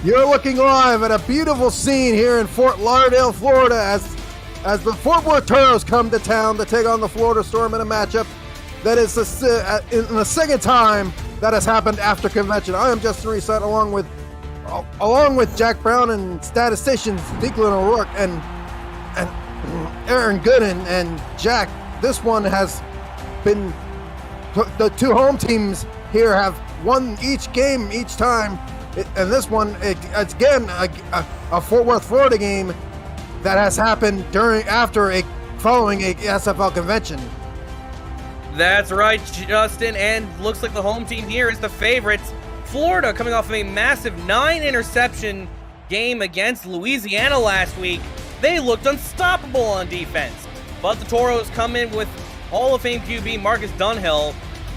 You're looking live at a beautiful scene here in Fort Lauderdale, Florida, as the Fort Worth Toros come to town to take on the Florida Storm in a matchup that is in the second time that has happened after convention. I am Justin Reset, along with Jack Brown and statisticians Declan O'Rourke and Aaron Gooden. And Jack, this one has been, the two home teams here have won each game each time. And this one, it's again a Fort Worth, Florida game that has happened following a SFL convention. That's right, Justin, and looks like the home team here is the favorites. Florida, coming off of a massive 9-interception game against Louisiana last week, they looked unstoppable on defense. But the Toros come in with Hall of Fame QB Marcus Dunhill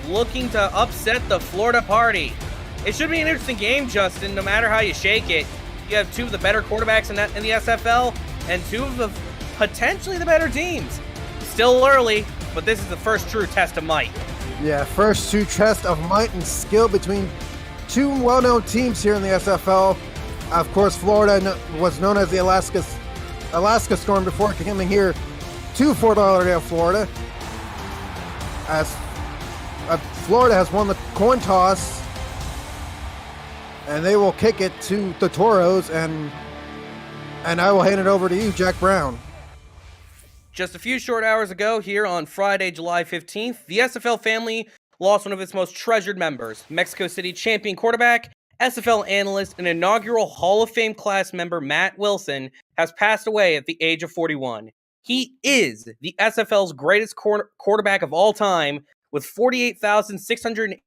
looking to upset the Florida party. It should be an interesting game, Justin, no matter how you shake it. You have two of the better quarterbacks in the SFL and two of the potentially the better teams. Still early, but this is the first true test of might. Yeah, first true test of might and skill between two well-known teams here in the SFL. Of course, Florida was known as the Alaska Storm before coming here to Fort Lauderdale, Florida. As Florida has won the coin toss, and they will kick it to the Toros, and I will hand it over to you, Jack Brown. Just a few short hours ago, here on Friday, July 15th, the SFL family lost one of its most treasured members. Mexico City champion quarterback, SFL analyst, and inaugural Hall of Fame class member Matt Wilson has passed away at the age of 41. He is the SFL's greatest quarterback of all time, with 48,680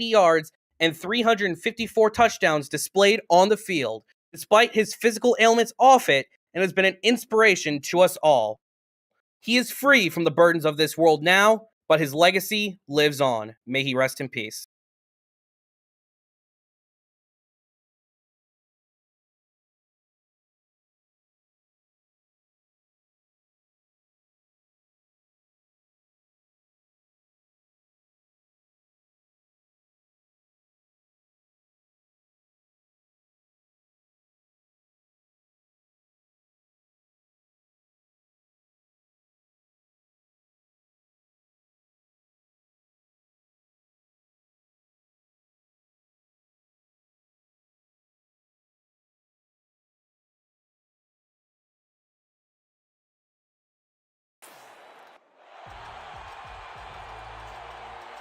yards and 354 touchdowns displayed on the field, despite his physical ailments off it, and has been an inspiration to us all. He is free from the burdens of this world now, but his legacy lives on. May he rest in peace.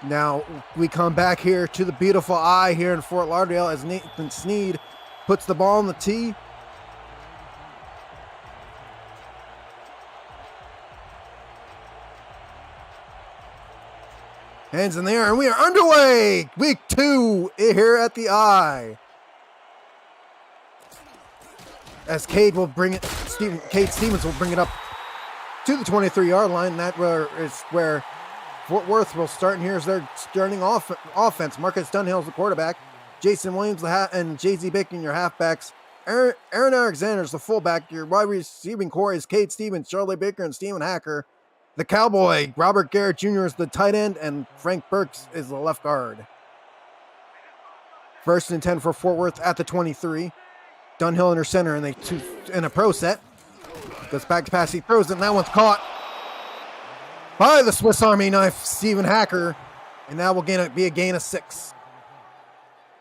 Now we come back here to the beautiful eye here in Fort Lauderdale as Nathan Sneed puts the ball on the tee. Hands in the air, and we are underway. Week 2 here at the eye. As Cade Stevens will bring it up to the 23-yard line. That is where Fort Worth will start, and here's their starting offense. Marcus Dunhill is the quarterback. Jason Williams and Jay-Z Bacon, your halfbacks. Aaron Alexander's the fullback. Your wide receiving core is Cade Stevens, Charlie Baker, and Steven Hacker. The Cowboy, Robert Garrett Jr. is the tight end, and Frank Burks is the left guard. 1st and 10 for Fort Worth at the 23. Dunhill under center in a pro set. Goes back to pass, he throws it, and that one's caught by the Swiss Army knife, Steven Hacker, and that will be a gain of 6.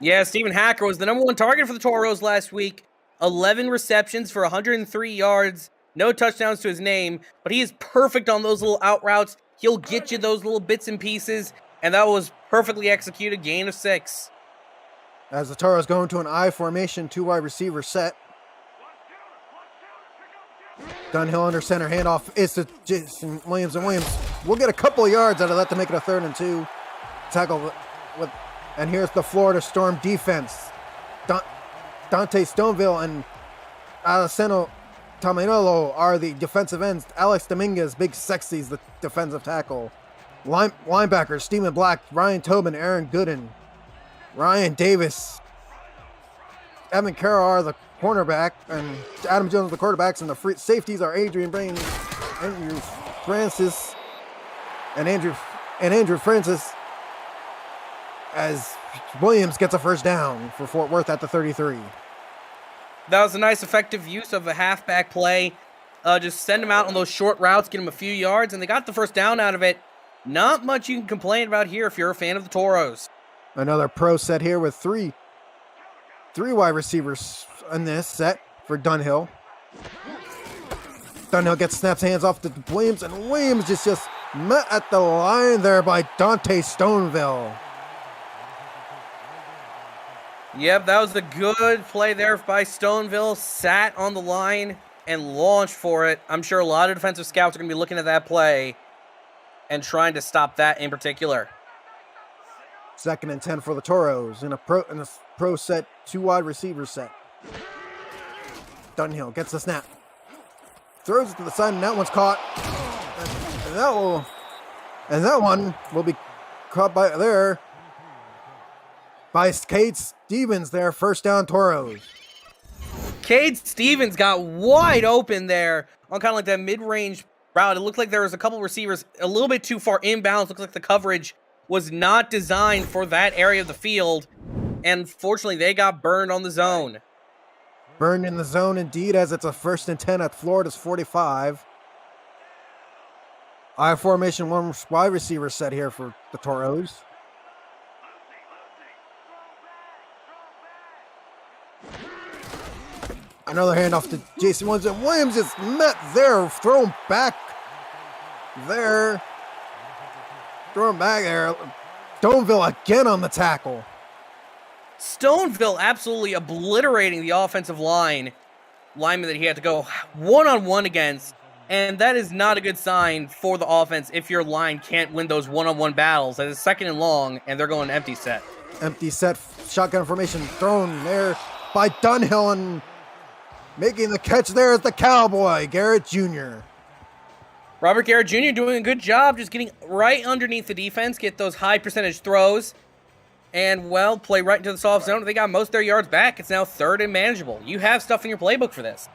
Yeah, Steven Hacker was the number 1 target for the Toros last week. 11 receptions for 103 yards, no touchdowns to his name, but he is perfect on those little out routes. He'll get you those little bits and pieces, and that was perfectly executed, gain of 6. As the Toros go into an I formation, 2 wide receiver set. Dunhill under center, handoff is to Jason Williams, and Williams will get a couple of yards out of that to make it a 3rd and 2. Tackle with, and here's the Florida Storm defense. Dante Stoneville and Alessandro Tamanolo are the defensive ends. Alex Dominguez, Big Sexy, is the defensive tackle. Linebackers, Stephen Black, Ryan Tobin, Aaron Gooden, Ryan Davis, Evan Carroll are the cornerback, and Adam Jones the quarterbacks, and the free safeties are Adrian Brain, Andrew Francis, and Andrew Francis, as Williams gets a first down for Fort Worth at the 33. That was a nice effective use of a halfback play. Just send him out on those short routes, get him a few yards, and they got the first down out of it. Not much you can complain about here if you're a fan of the Toros. Another pro set here with three wide receivers in this set for Dunhill. Dunhill gets snaps hands off to Williams, and Williams just met at the line there by Dante Stoneville. Yep, that was a good play there by Stoneville. Sat on the line and launched for it. I'm sure a lot of defensive scouts are going to be looking at that play and trying to stop that in particular. 2nd and 10 for the Toros in a pro set, 2 wide receiver set. Dunhill gets the snap. Throws it to the side, and that one's caught. And that one will be caught by Cade Stevens there. First down, Toros. Cade Stevens got wide open there on kind of like that mid-range route. It looked like there was a couple receivers a little bit too far inbounds. Looks like the coverage was not designed for that area of the field. And fortunately, they got burned on the zone. Burned in the zone indeed, as it's a 1st and 10 at Florida's 45. I formation, 1 wide receiver set here for the Toros. Another handoff to Jason Williams, and Williams is met there, thrown back there. Thrown back there. Stoneville again on the tackle. Stoneville absolutely obliterating the offensive lineman that he had to go one-on-one against, and that is not a good sign for the offense if your line can't win those one-on-one battles. That is 2nd and long, and they're going empty set. Empty set, shotgun formation thrown there by Dunhill, and making the catch there is the Cowboy, Garrett Jr. Robert Garrett Jr. doing a good job just getting right underneath the defense, get those high percentage throws, and, well, play right into the soft zone. They got most of their yards back. It's now 3rd and manageable. You have stuff in your playbook for this.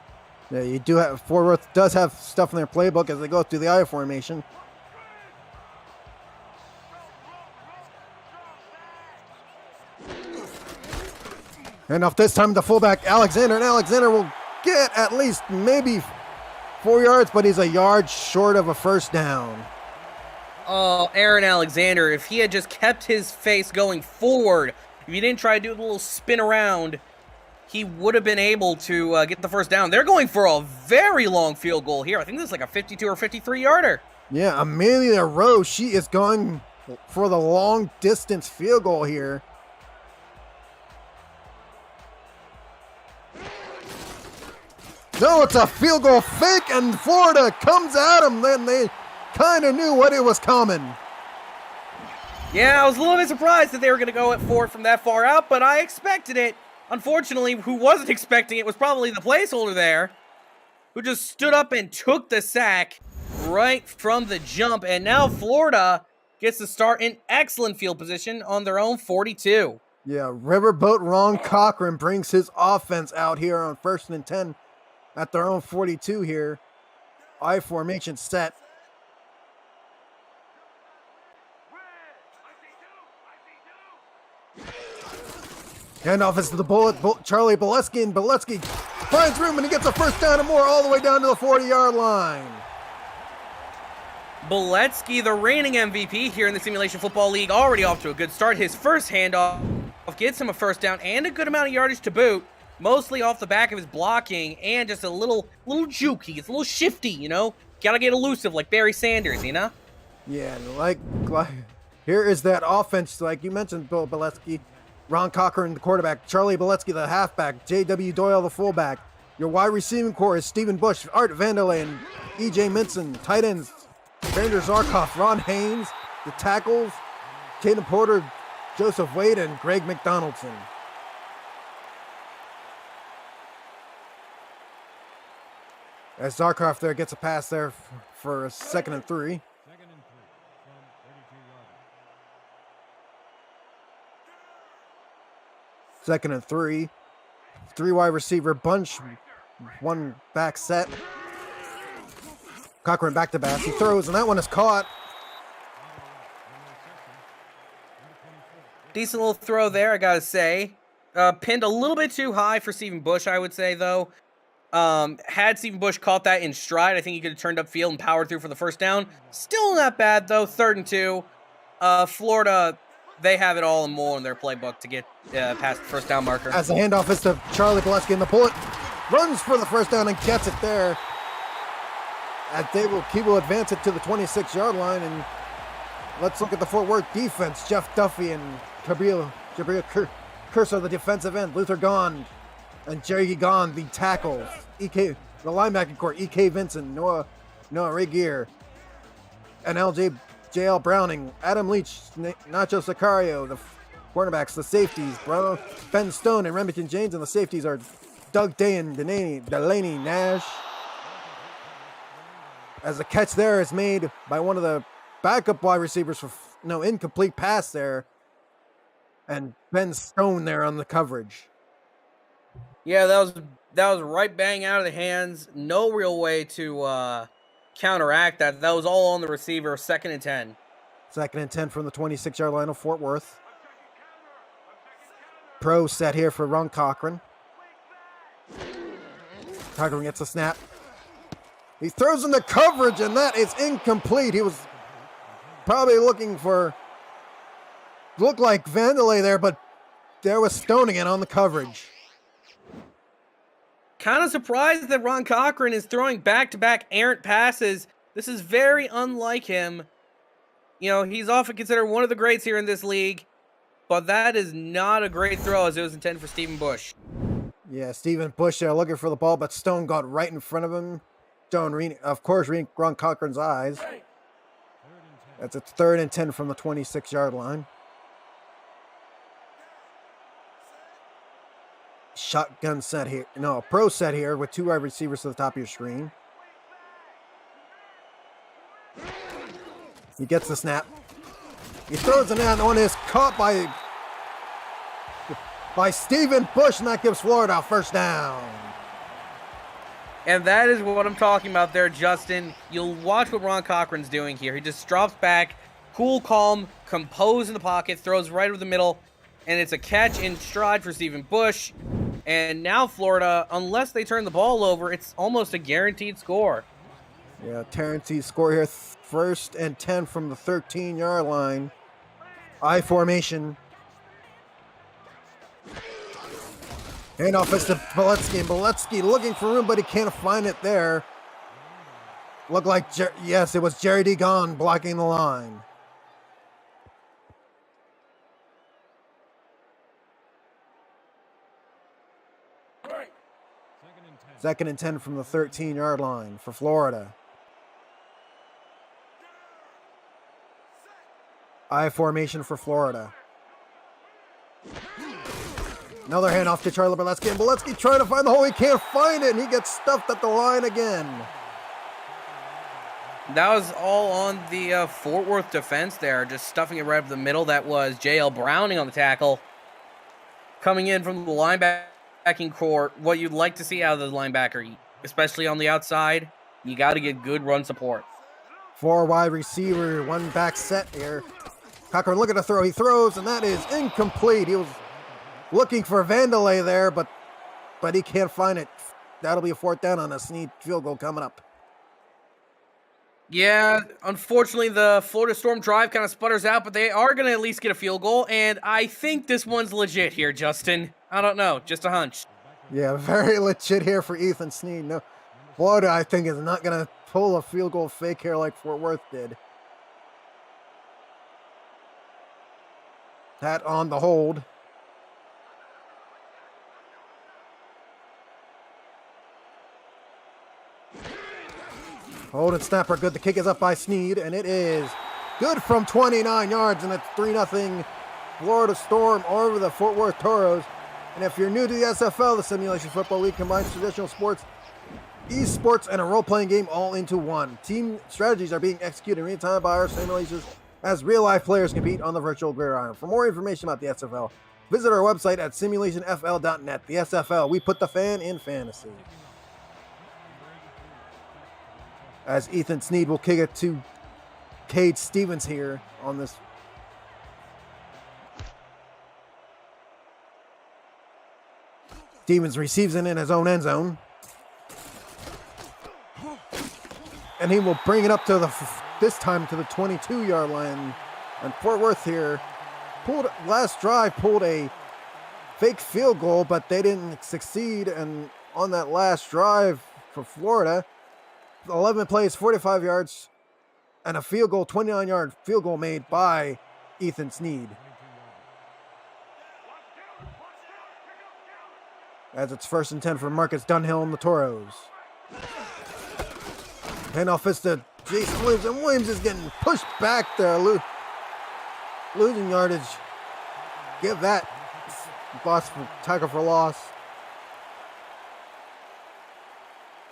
Yeah, you do have, Fort Worth does have stuff in their playbook as they go through the I formation. And off this time, the fullback, Alexander, and Alexander will get at least maybe 4 yards, but he's a yard short of a first down. Oh, Aaron Alexander, if he had just kept his face going forward, if he didn't try to do a little spin around, he would have been able to get the first down. They're going for a very long field goal here. I think this is like a 52 or 53-yarder. Yeah, Amelia Rose, she is going for the long distance field goal here. No, it's a field goal fake, and Florida comes at them. Then they kind of knew what it was coming. Yeah, I was a little bit surprised that they were going to go for it from that far out, but I expected it. Unfortunately, who wasn't expecting it was probably the placeholder there, who just stood up and took the sack right from the jump. And now Florida gets to start in excellent field position on their own 42. Yeah, Riverboat Ron Cochran brings his offense out here on 1st and 10 at their own 42 here. I formation set. Handoff is to the Charlie Bolesky, and Bolesky finds room, and he gets a first down and more all the way down to the 40-yard line. Bolesky, the reigning MVP here in the Simulation Football League, already off to a good start. His first handoff gets him a first down and a good amount of yardage to boot, mostly off the back of his blocking and just a little jukey. It's a little shifty, you know? Gotta get elusive like Barry Sanders, you know? Yeah, like here is that offense, like you mentioned, Bill Bolesky. Ron Cochran, the quarterback. Charlie Bolesky, the halfback. J.W. Doyle, the fullback. Your wide receiving core is Stephen Bush, Art Vanderlei, and E.J. Minson. Tight ends, Vander Zarkoff, Ron Haynes. The tackles, Caden Porter, Joseph Wade, and Greg McDonaldson. As Zarkoff there gets a pass there for a 2nd and 3. 2nd and 3. 3 wide receiver bunch. 1 back set. Cochran back to pass. He throws, and that one is caught. Decent little throw there, I gotta say. Pinned a little bit too high for Stephen Bush, I would say, though. Had Stephen Bush caught that in stride, I think he could have turned upfield and powered through for the first down. Still not bad, though. 3rd and 2. Florida, they have it all and more in their playbook to get past the first down marker. As the handoff is to Charlie Bolesky, and the bullet runs for the first down and gets it there. As he will advance it to the 26-yard line. And let's look at the Fort Worth defense. Jeff Duffy and Jabril Cursor, the defensive end. Luther Gond and Jerry Gond, the tackles. the linebacking core. E.K. Vincent, Noah Regier, and JL Browning, Adam Leach, Nacho Sicario, the cornerbacks, the safeties, Ben Stone and Remington James, and the safeties are Doug Day and Delaney Nash. As the catch there is made by one of the backup wide receivers for incomplete pass there, and Ben Stone there on the coverage. Yeah, that was right bang out of the hands. No real way to counteract that. That was all on the receiver. 2nd and 10. 2nd and 10 from the 26-yard line of Fort Worth. Pro set here for Ron Cochran. Cochran gets a snap. He throws in the coverage, and that is incomplete. He was probably looked like Vandelay there, but there was Stone again on the coverage. Kind of surprised that Ron Cochran is throwing back-to-back errant passes. This is very unlike him. He's often considered one of the greats here in this league, but that is not a great throw as it was intended for Stephen Bush. Yeah, Stephen Bush there looking for the ball, but Stone got right in front of him. Stone, of course, Ron Cochran's eyes. That's a 3rd and 10 from the 26-yard line. Shotgun set here. No, a pro set here with 2 wide receivers to the top of your screen. He gets the snap. He throws it in, and one is caught by Stephen Bush, and that gives Florida a first down. And that is what I'm talking about there, Justin. You'll watch what Ron Cochran's doing here. He just drops back, cool, calm, composed in the pocket, throws right over the middle, and it's a catch in stride for Stephen Bush. And now Florida, unless they turn the ball over, it's almost a guaranteed score. Yeah, guaranteed score here. 1st and 10 from the 13-yard line. I formation. Handoff is to Boletsky. Boletsky looking for room, but he can't find it there. Looked like, yes, it was Jerry D. Gahn blocking the line. Second and 10 from the 13-yard line for Florida. I formation for Florida. Another handoff to Charlie Boletsky, and Boletsky trying to find the hole. He can't find it, and he gets stuffed at the line again. That was all on the Fort Worth defense there, just stuffing it right up the middle. That was JL Browning on the tackle. Coming in from the linebacking core, what you'd like to see out of the linebacker, especially on the outside, you got to get good run support. 4 wide receiver, 1 back set here. Cochran looking to throw. He throws, and that is incomplete. He was looking for Vandelay there, but he can't find it. That'll be a 4th down on a Snead field goal coming up. Yeah, unfortunately, the Florida Storm drive kind of sputters out, but they are going to at least get a field goal, and I think this one's legit here, Justin. I don't know, just a hunch. Yeah, very legit here for Ethan Snead. No, Florida, I think, is not going to pull a field goal fake here like Fort Worth did. That on the hold. Hold and snapper good. The kick is up by Snead, and it is good from 29 yards, and it's 3-0 Florida Storm over the Fort Worth Toros. And if you're new to the SFL, the Simulation Football League combines traditional sports, esports, and a role-playing game all into one. Team strategies are being executed in real time by our simulators as real-life players compete on the virtual gridiron. For more information about the SFL, visit our website at simulationfl.net. The SFL, we put the fan in fantasy. As Ethan Snead will kick it to Cade Stevens here on this. Stevens receives it in his own end zone. And he will bring it up to this time to the 22-yard line. And Fort Worth here last drive pulled a fake field goal, but they didn't succeed. And on that last drive for Florida, 11 plays, 45 yards, and a field goal, 29-yard field goal made by Ethan Sneed. As it's 1st and 10 for Marcus Dunhill and the Toros. Handoff is to Jason Williams, and Williams is getting pushed back there, losing yardage. Give that tackle for loss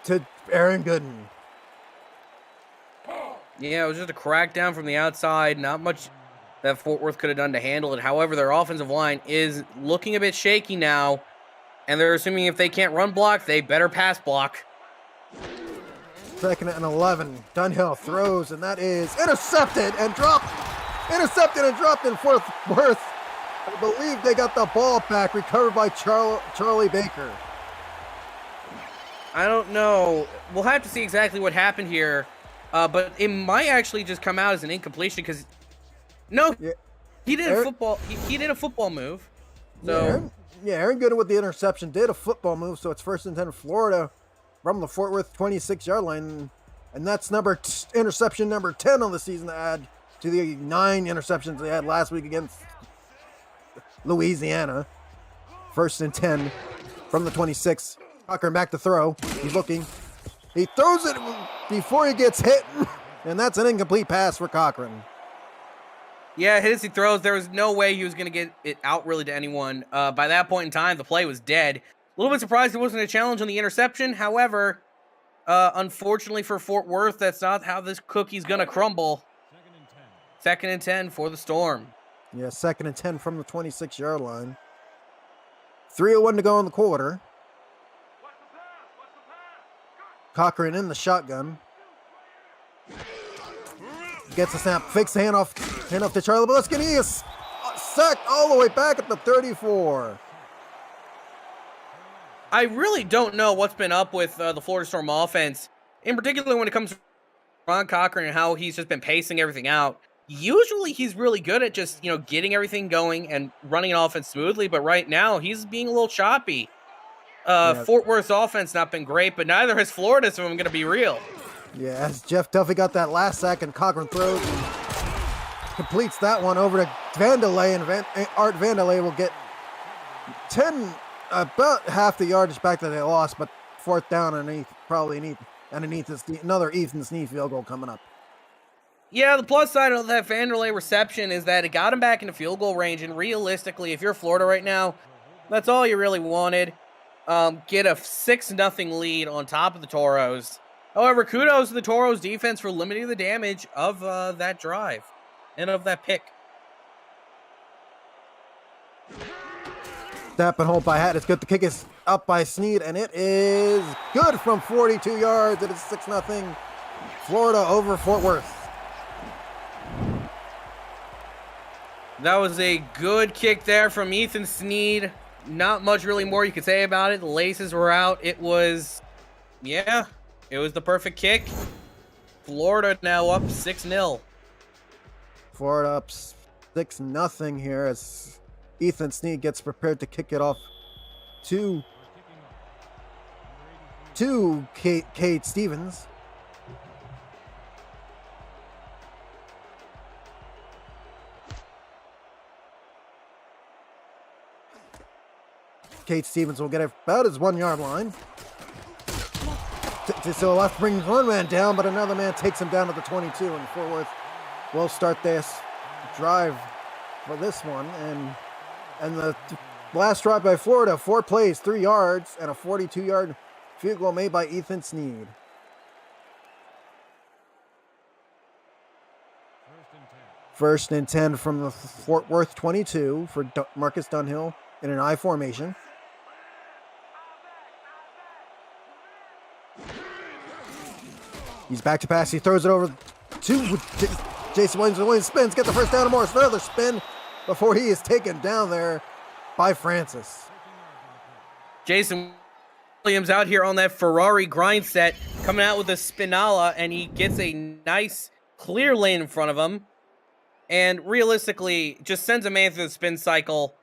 to Aaron Gooden. Yeah, it was just a crackdown from the outside. Not much that Fort Worth could have done to handle it. However, their offensive line is looking a bit shaky now, and they're assuming if they can't run block, they better pass block. 2nd and 11. Dunhill throws, and that is intercepted and dropped. Intercepted and dropped in Fort Worth. I believe they got the ball back, recovered by Charlie Baker. I don't know. We'll have to see exactly what happened here, but it might actually just come out as an incompletion because he did a football. He did a football move. So Aaron Gooden with the interception did a football move, so it's 1st and 10 Florida from the Fort Worth 26-yard line, and that's interception number 10 on the season to add to the 9 interceptions they had last week against Louisiana. 1st and 10 from the 26. Cochran back to throw. He's looking. He throws it before he gets hit, and that's an incomplete pass for Cochran. Yeah, hit as he throws. There was no way he was going to get it out really to anyone. By that point in time, the play was dead. A little bit surprised it wasn't a challenge on the interception. However, unfortunately for Fort Worth, that's not how this cookie's going to crumble. 2nd and 10 for the Storm. Yeah, 2nd and 10 from the 26-yard line. 3:01 to go in the quarter. Cochran in the shotgun. Gets a snap, fakes the handoff to Charlie Baliskin. He is sacked all the way back at the 34. I really don't know what's been up with the Florida Storm offense, in particular when it comes to Ron Cochran and how he's just been pacing everything out. Usually he's really good at just, getting everything going and running an offense smoothly, but right now he's being a little choppy. Fort Worth's offense not been great, but neither has Florida's, so I'm going to be real. Yeah, as Jeff Duffy got that last sack and Cochran throws and completes that one over to Vandelay, and Art Vandelay will get about half the yardage back that they lost, but 4th down underneath another Ethan Sneed field goal coming up. Yeah, the plus side of that Vanderlei reception is that it got him back into field goal range, and realistically, if you're Florida right now, that's all you really wanted. Get a 6-0 lead on top of the Toros. However, kudos to the Toros defense for limiting the damage of that drive and of that pick. Snap and hold by Hatt. It's good. The kick is up by Sneed, and it is good from 42 yards. It is 6-0. Florida over Fort Worth. That was a good kick there from Ethan Sneed. Not much really more you could say about it. The laces were out. It was the perfect kick. Florida now up 6-0. Florida up 6-0 here as Ethan Sneed gets prepared to kick it off to Cade Stevens. Cade Stevens will get about his 1-yard line. So left brings one man down, but another man takes him down at the 22, and Fort Worth will start this drive for this one. And the last drive by Florida, 4 plays, 3 yards, and a 42-yard field goal made by Ethan Sneed. First and 10 from the Fort Worth 22 for Marcus Dunhill in an I formation. He's back to pass. He throws it over to Jason Williams. Williams spins, get the first down, and more. Another spin before he is taken down there by Francis. Jason Williams out here on that Ferrari grind set, coming out with a Spinala, and he gets a nice clear lane in front of him. And realistically, just sends a man through the spin cycle.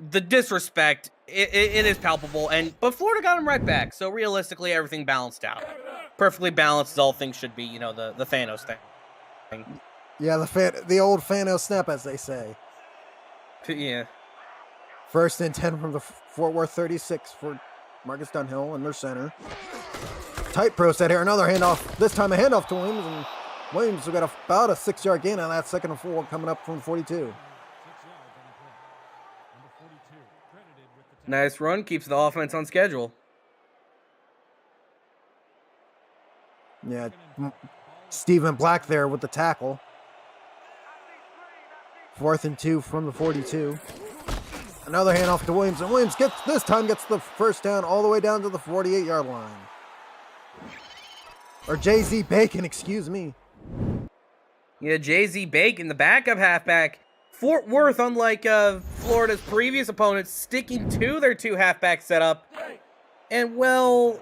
The disrespect, it is palpable. But Florida got him right back. So realistically, everything balanced out. Perfectly balanced as all things should be, the Thanos thing. Yeah, the old Thanos snap, as they say. Yeah. 1st and 10 from the Fort Worth 36 for Marcus Dunhill in their center. Tight pro set here. Another handoff. This time a handoff to Williams. And Williams will get about a 6-yard gain on that 2nd and 4 coming up from 42. Nice run. Keeps the offense on schedule. Yeah. Stephen Black there with the tackle. 4th and 2 from the 42. Another handoff to Williams, and Williams gets the 1st down all the way down to the 48-yard line. Or Jay-Z Bacon, excuse me. Yeah, Jay-Z Bacon, the backup halfback. Fort Worth, unlike Florida's previous opponents, sticking to their 2 halfback setup. And, well,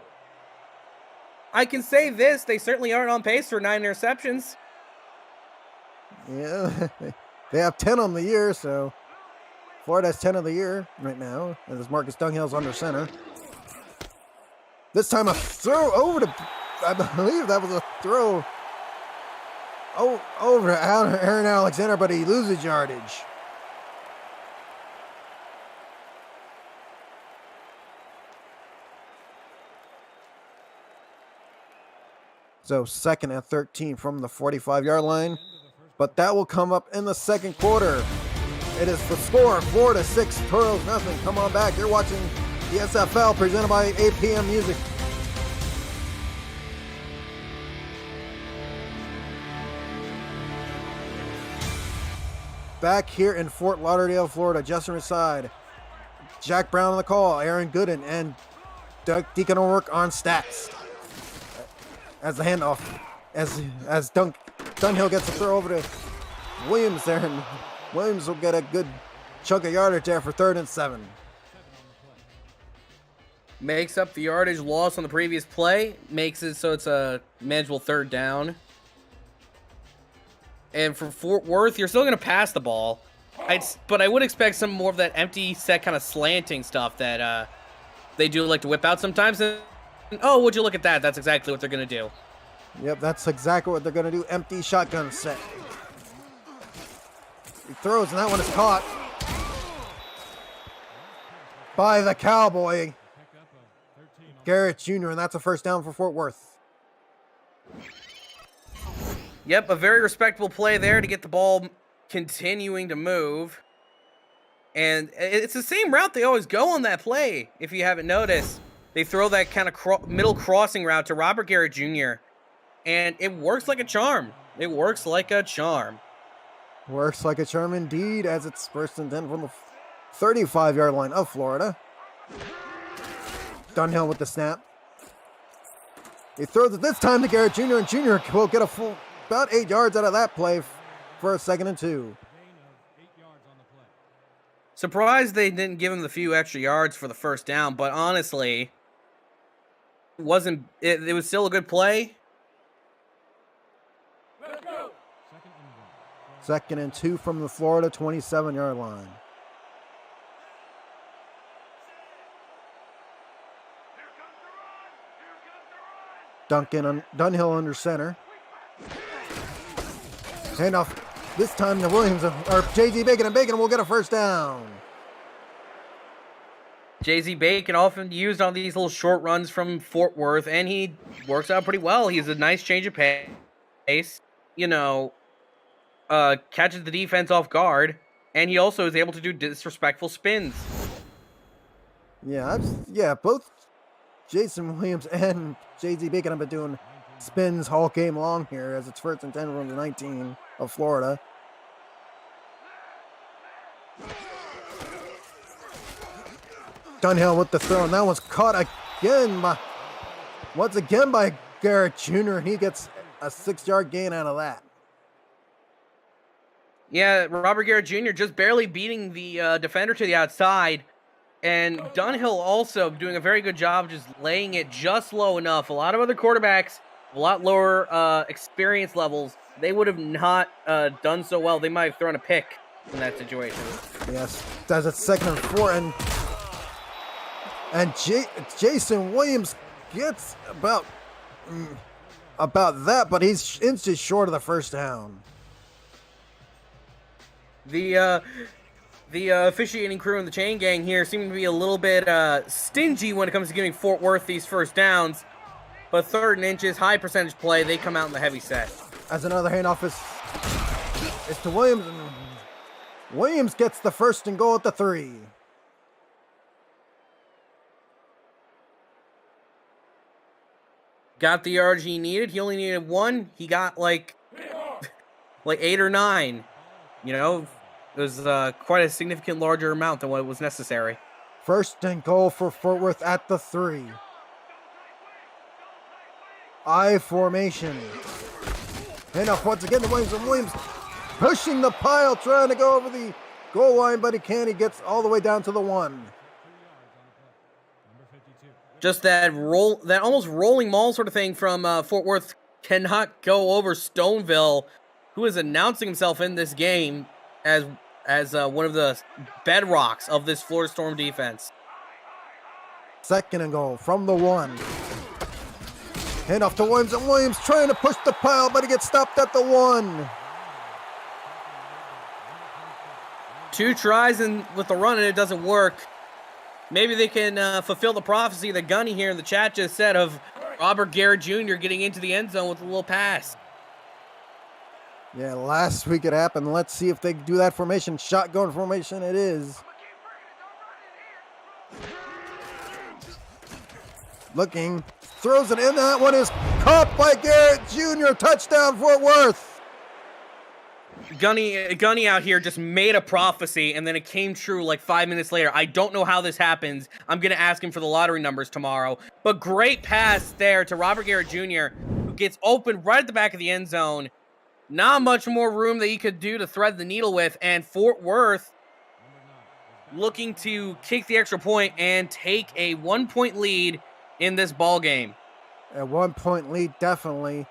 I can say this, they certainly aren't on pace for 9 interceptions. Yeah, they have 10 on the year, so Florida has 10 of the year right now, as Marcus Dunghill's under center. This time a throw over to, I believe that was a throw over to Aaron Alexander, but he loses yardage. So 2nd and 13 from the 45-yard line. But that will come up in the 2nd quarter. It is the score, Florida 6, Toros nothing. Come on back. You're watching the SFL presented by APM Music. Back here in Fort Lauderdale, Florida, Justin Reside, Jack Brown on the call, Aaron Gooden, and Doug Deacon will work on stats. As the handoff, as Dunhill gets a throw over to Williams there, and Williams will get a good chunk of yardage there for 3rd and 7. Makes up the yardage loss on the previous play, makes it so it's a manageable 3rd down. And for Fort Worth, you're still going to pass the ball. But I would expect some more of that empty set kind of slanting stuff that they do like to whip out sometimes. And, oh, would you look at that? That's exactly what they're going to do. Yep, that's exactly what they're going to do. Empty shotgun set. He throws, and that one is caught by the Cowboy, Garrett Jr., and that's a 1st down for Fort Worth. Yep, a very respectable play there to get the ball continuing to move. And it's the same route they always go on that play, if you haven't noticed. They throw that kind of middle crossing route to Robert Garrett Jr., and it works like a charm. It works like a charm. Works like a charm indeed, as it's 1st and 10 from the 35-yard line of Florida. Dunhill with the snap. He throws it this time to Garrett Jr., and Jr. will get a full about 8 yards out of that play for a 2nd and 2. Surprised they didn't give him the few extra yards for the 1st down, but honestly, it was still a good play. 2nd and 2 from the Florida 27-yard line. Dunhill under center. Handoff this time to Williams, or Jay-Z Bacon, and Bacon will get a 1st down. Jay-Z Bacon often used on these little short runs from Fort Worth, and he works out pretty well. He's a nice change of pace, catches the defense off guard, and he also is able to do disrespectful spins. Yeah, both Jason Williams and Jay-Z Bacon have been doing spins all game long here, as it's 1st and 10 from the 19 of Florida. Dunhill with the throw, and that one's caught once again by Garrett Jr., and he gets a 6-yard gain out of that. Yeah, Robert Garrett Jr. just barely beating the defender to the outside. And Dunhill also doing a very good job just laying it just low enough. A lot of other quarterbacks, a lot lower experience levels, they would have not done so well. They might have thrown a pick in that situation. Yes, does it 2nd and 4, and Jason Williams gets about that, but he's inches short of the first down. The officiating crew and the chain gang here seem to be a little bit stingy when it comes to giving Fort Worth these first downs. But 3rd and inches, high percentage play, they come out in the heavy set. As another handoff is to Williams, and Williams gets the 1st and goal at the 3. Got the yards he needed. He only needed 1. He got like 8 or 9. You know, it was quite a significant larger amount than what was necessary. 1st and goal for Fort Worth at the 3. I formation. Handoff once again to Williams, and Williams pushing the pile, trying to go over the goal line, but he can't. He gets all the way down to the 1. Just that almost rolling maul sort of thing from Fort Worth cannot go over Stoneville, who is announcing himself in this game as one of the bedrocks of this Florida Storm defense. 2nd and goal from the 1. Handoff to Williams, and Williams trying to push the pile, but he gets stopped at the 1. 2 tries and with the run, and it doesn't work. Maybe they can fulfill the prophecy that Gunny here in the chat just said of Robert Garrett Jr. getting into the end zone with a little pass. Yeah, last week it happened. Let's see if they do that formation. Shotgun formation it is. Looking, throws it in. That one is caught by Garrett Jr. Touchdown, Fort Worth. Gunny out here just made a prophecy, and then it came true like 5 minutes later. I don't know how this happens. I'm going to ask him for the lottery numbers tomorrow. But great pass there to Robert Garrett Jr., who gets open right at the back of the end zone. Not much more room that he could do to thread the needle with, and Fort Worth looking to kick the extra point and take a 1-point lead in this ball game. A 1-point lead, definitely.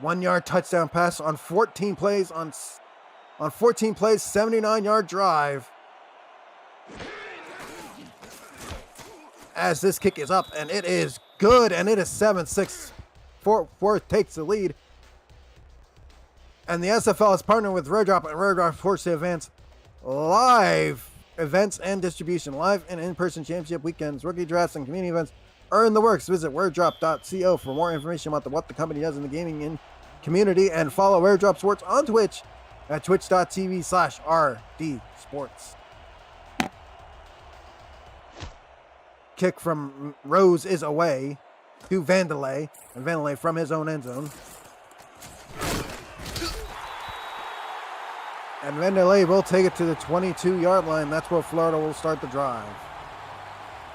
1-yard touchdown pass on 14 plays, on 14 plays, 79-yard drive. As this kick is up, and it is good, and it is 7-6. Fort Worth takes the lead. And the SFL is partnered with Rare Drop, and Rare Drop supports the events, live events and distribution, live and in-person championship weekends, rookie drafts, and community events are in the works. Visit raredrop.co for more information about what the company does in the gaming community, and follow Rare Drop Sports on Twitch at twitch.tv/rdsports. Kick from Rose is away to Vandalay, and Vandalay from his own end zone. And Vandalay will take it to the 22-yard line. That's where Florida will start the drive.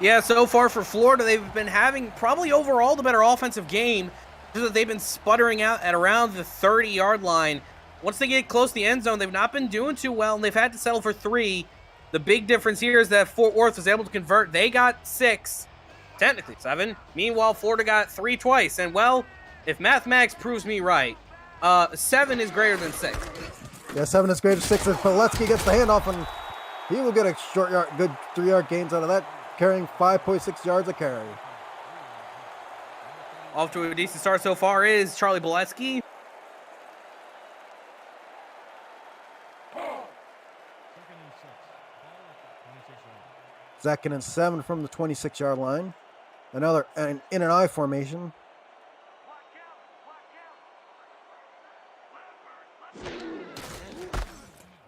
Yeah, so far for Florida, they've been having probably overall the better offensive game, just that they've been sputtering out at around the 30-yard line. Once they get close to the end zone, they've not been doing too well, and they've had to settle for 3. The big difference here is that Fort Worth was able to convert. They got 6, technically 7. Meanwhile, Florida got 3 twice. And, well, if mathematics proves me right, 7 is greater than 6. Yeah, 7 is greater than 6. As Pilecki gets the handoff, and he will get a good 3-yard gains out of that, carrying 5.6 yards a carry. Off to a decent start so far is Charlie Pilecki. Second and 7 from the 26-yard line. Another in an I formation.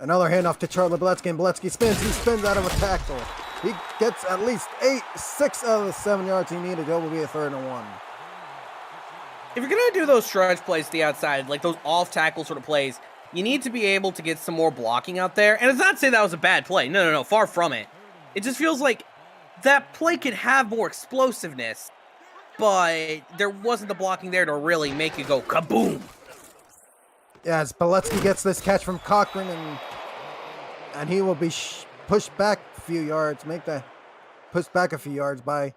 Another handoff to Charlie Bilecki, and Bilecki spins. He spins out of a tackle. He gets at least 6 out of the 7 yards he needed. It will be a 3rd and 1. If you're going to do those stretch plays to the outside, like those off-tackle sort of plays, you need to be able to get some more blocking out there. And it's not to say that was a bad play. No, far from it. It just feels like that play could have more explosiveness, but there wasn't the blocking there to really make it go kaboom. Yeah, as Bilecki gets this catch from Cochran, and he will be pushed back a few yards, make the pushed back a few yards by.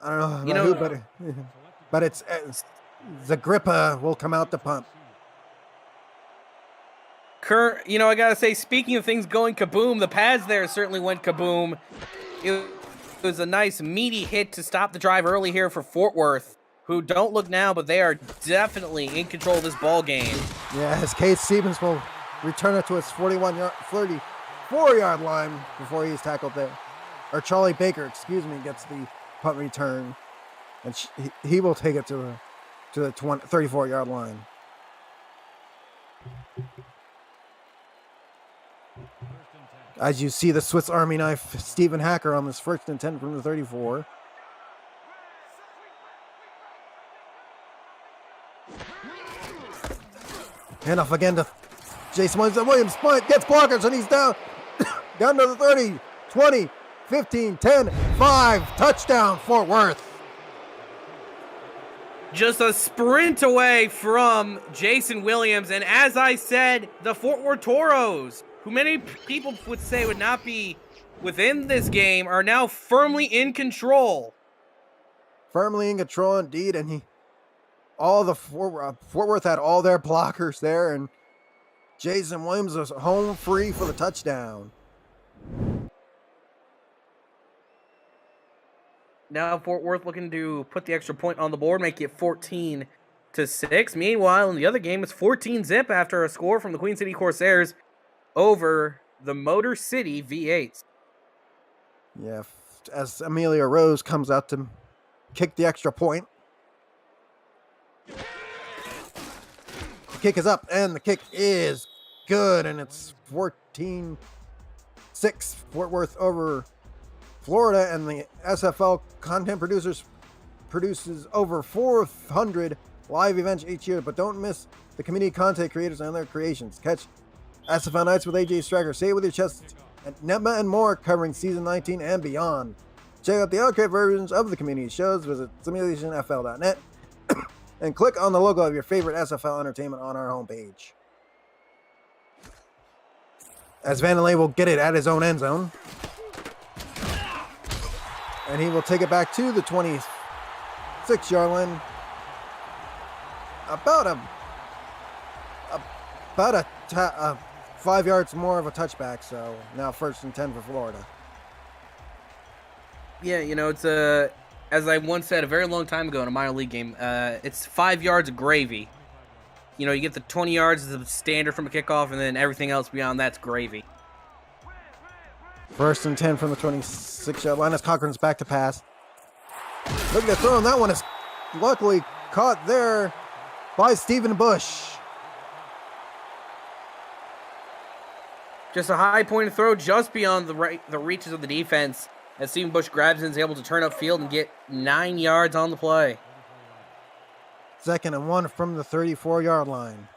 I don't know about who, but it's Zagrippa will come out to punt. I gotta say, speaking of things going kaboom, the pads there certainly went kaboom. It was a nice meaty hit to stop the drive early here for Fort Worth, who don't look now, but they are definitely in control of this ball game. Yeah, as Case Stevens will return it to its 34-yard line before he's tackled there. Or Charlie Baker, gets the punt return, and he will take it to the 34-yard line. As you see the Swiss Army knife, Stephen Hacker on this 1st and 10 from the 34. Handoff again to Jason Williams. Williams gets blockers and he's down. Down to the 30, 20, 15, 10, 5. Touchdown, Fort Worth. Just a sprint away from Jason Williams. And as I said, the Fort Worth Toros, who many people would say would not be within this game, are now firmly in control. Firmly in control indeed. And Fort Worth had all their blockers there. And Jason Williams was home free for the touchdown. Now Fort Worth looking to put the extra point on the board, make it 14-6. Meanwhile, in the other game, it's 14-zip after a score from the Queen City Corsairs over the Motor City V8s. Yeah, as Amelia Rose comes out to kick the extra point. The kick is up, and the kick is good, and it's 14-6. Fort Worth over Florida, and the SFL content produces over 400 live events each year, but don't miss the community content creators and their creations. Catch SFL Nights with AJ Striker, Say It With Your Chest, and Netma and more, covering season 19 and beyond. Check out the archive versions of the community shows. Visit simulationfl.net and click on the logo of your favorite SFL entertainment on our homepage. As Vandelay will get it at his own end zone. And he will take it back to the 26-yard line. About 5 yards more of a touchback. So now 1st and 10 for Florida. Yeah, it's as I once said a very long time ago in a minor league game, it's 5 yards of gravy. You get the 20 yards as a standard from a kickoff, and then everything else beyond that's gravy. 1st and 10 from the 26-yard line as Cochran's back to pass. Looking to throw, and that one is luckily caught there by Stephen Bush. Just a high point throw just beyond the reaches of the defense as Stephen Bush grabs and is able to turn upfield and get 9 yards on the play. 2nd and 1 from the 34-yard line.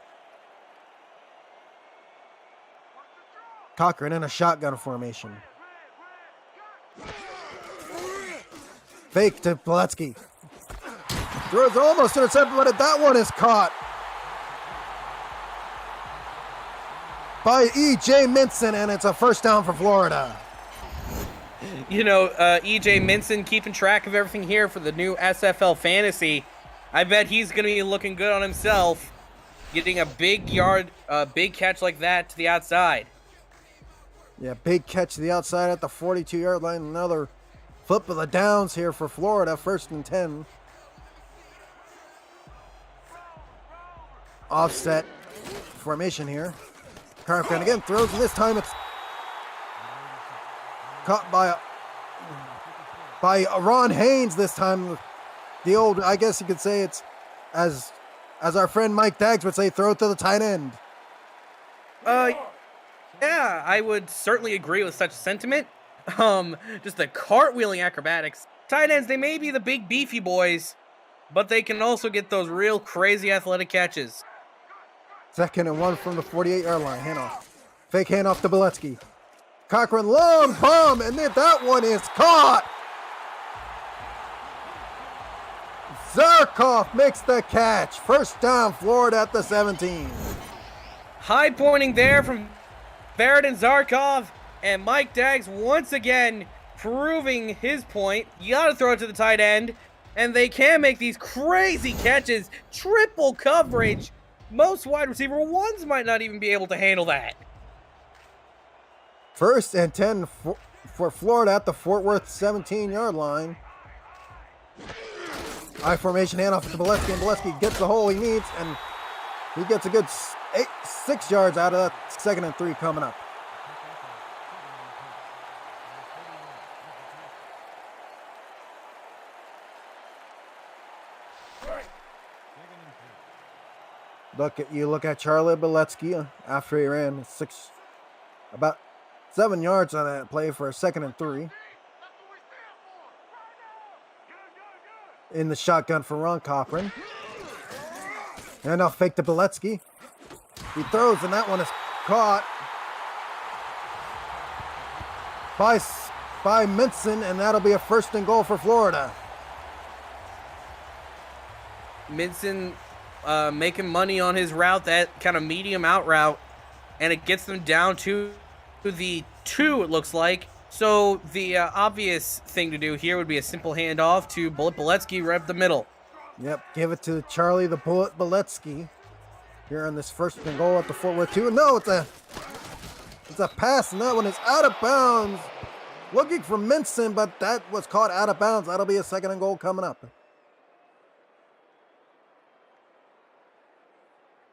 Cochran in a shotgun formation. Fake to Poletsky. Throws almost intercepted, but that one is caught by E.J. Minson, and it's a 1st down for Florida. E.J. Minson keeping track of everything here for the new SFL Fantasy. I bet he's going to be looking good on himself, getting a big catch like that to the outside. Yeah, big catch to the outside at the 42-yard line. Another flip of the downs here for Florida. 1st and 10. Offset formation here. Carpenter again throws, and this time it's caught by Ron Haynes this time. The old, I guess you could say it's, as our friend Mike Daggs would say, throw it to the tight end. Yeah, I would certainly agree with such a sentiment. Just the cartwheeling acrobatics. Tight ends, they may be the big beefy boys, but they can also get those real crazy athletic catches. 2nd and 1 from the 48-yard line. Handoff. Fake handoff to Beletsky. Cochran, long bomb, and then that one is caught. Zarkov makes the catch. 1st down, Florida at the 17. High pointing there from Varadin Zarkov, and Mike Daggs once again proving his point. You gotta throw it to the tight end, and they can make these crazy catches. Triple coverage. Most wide receiver ones might not even be able to handle that. 1st and 10 for Florida at the Fort Worth 17-yard line. I formation handoff to Bolesky, and Bolesky gets the hole he needs, and he gets a good 6 yards out of that 2nd and 3 coming up. Look at Charlie Bolesky after he ran about 7 yards on that play for a 2nd and 3. In the shotgun for Ron Cochran. And I'll fake to Bolesky. He throws, and that one is caught by Minson, and that'll be a 1st and goal for Florida. Minson making money on his route, that kind of medium out route, and it gets them down to the 2, it looks like. So the obvious thing to do here would be a simple handoff to Bullet Bolesky right up the middle. Yep, give it to Charlie the Bullet Bolesky here on this 1st and goal at the Fort Worth 2. No, it's a pass, and that one is out of bounds. Looking for Minson, but that was caught out of bounds. That'll be a 2nd and goal coming up.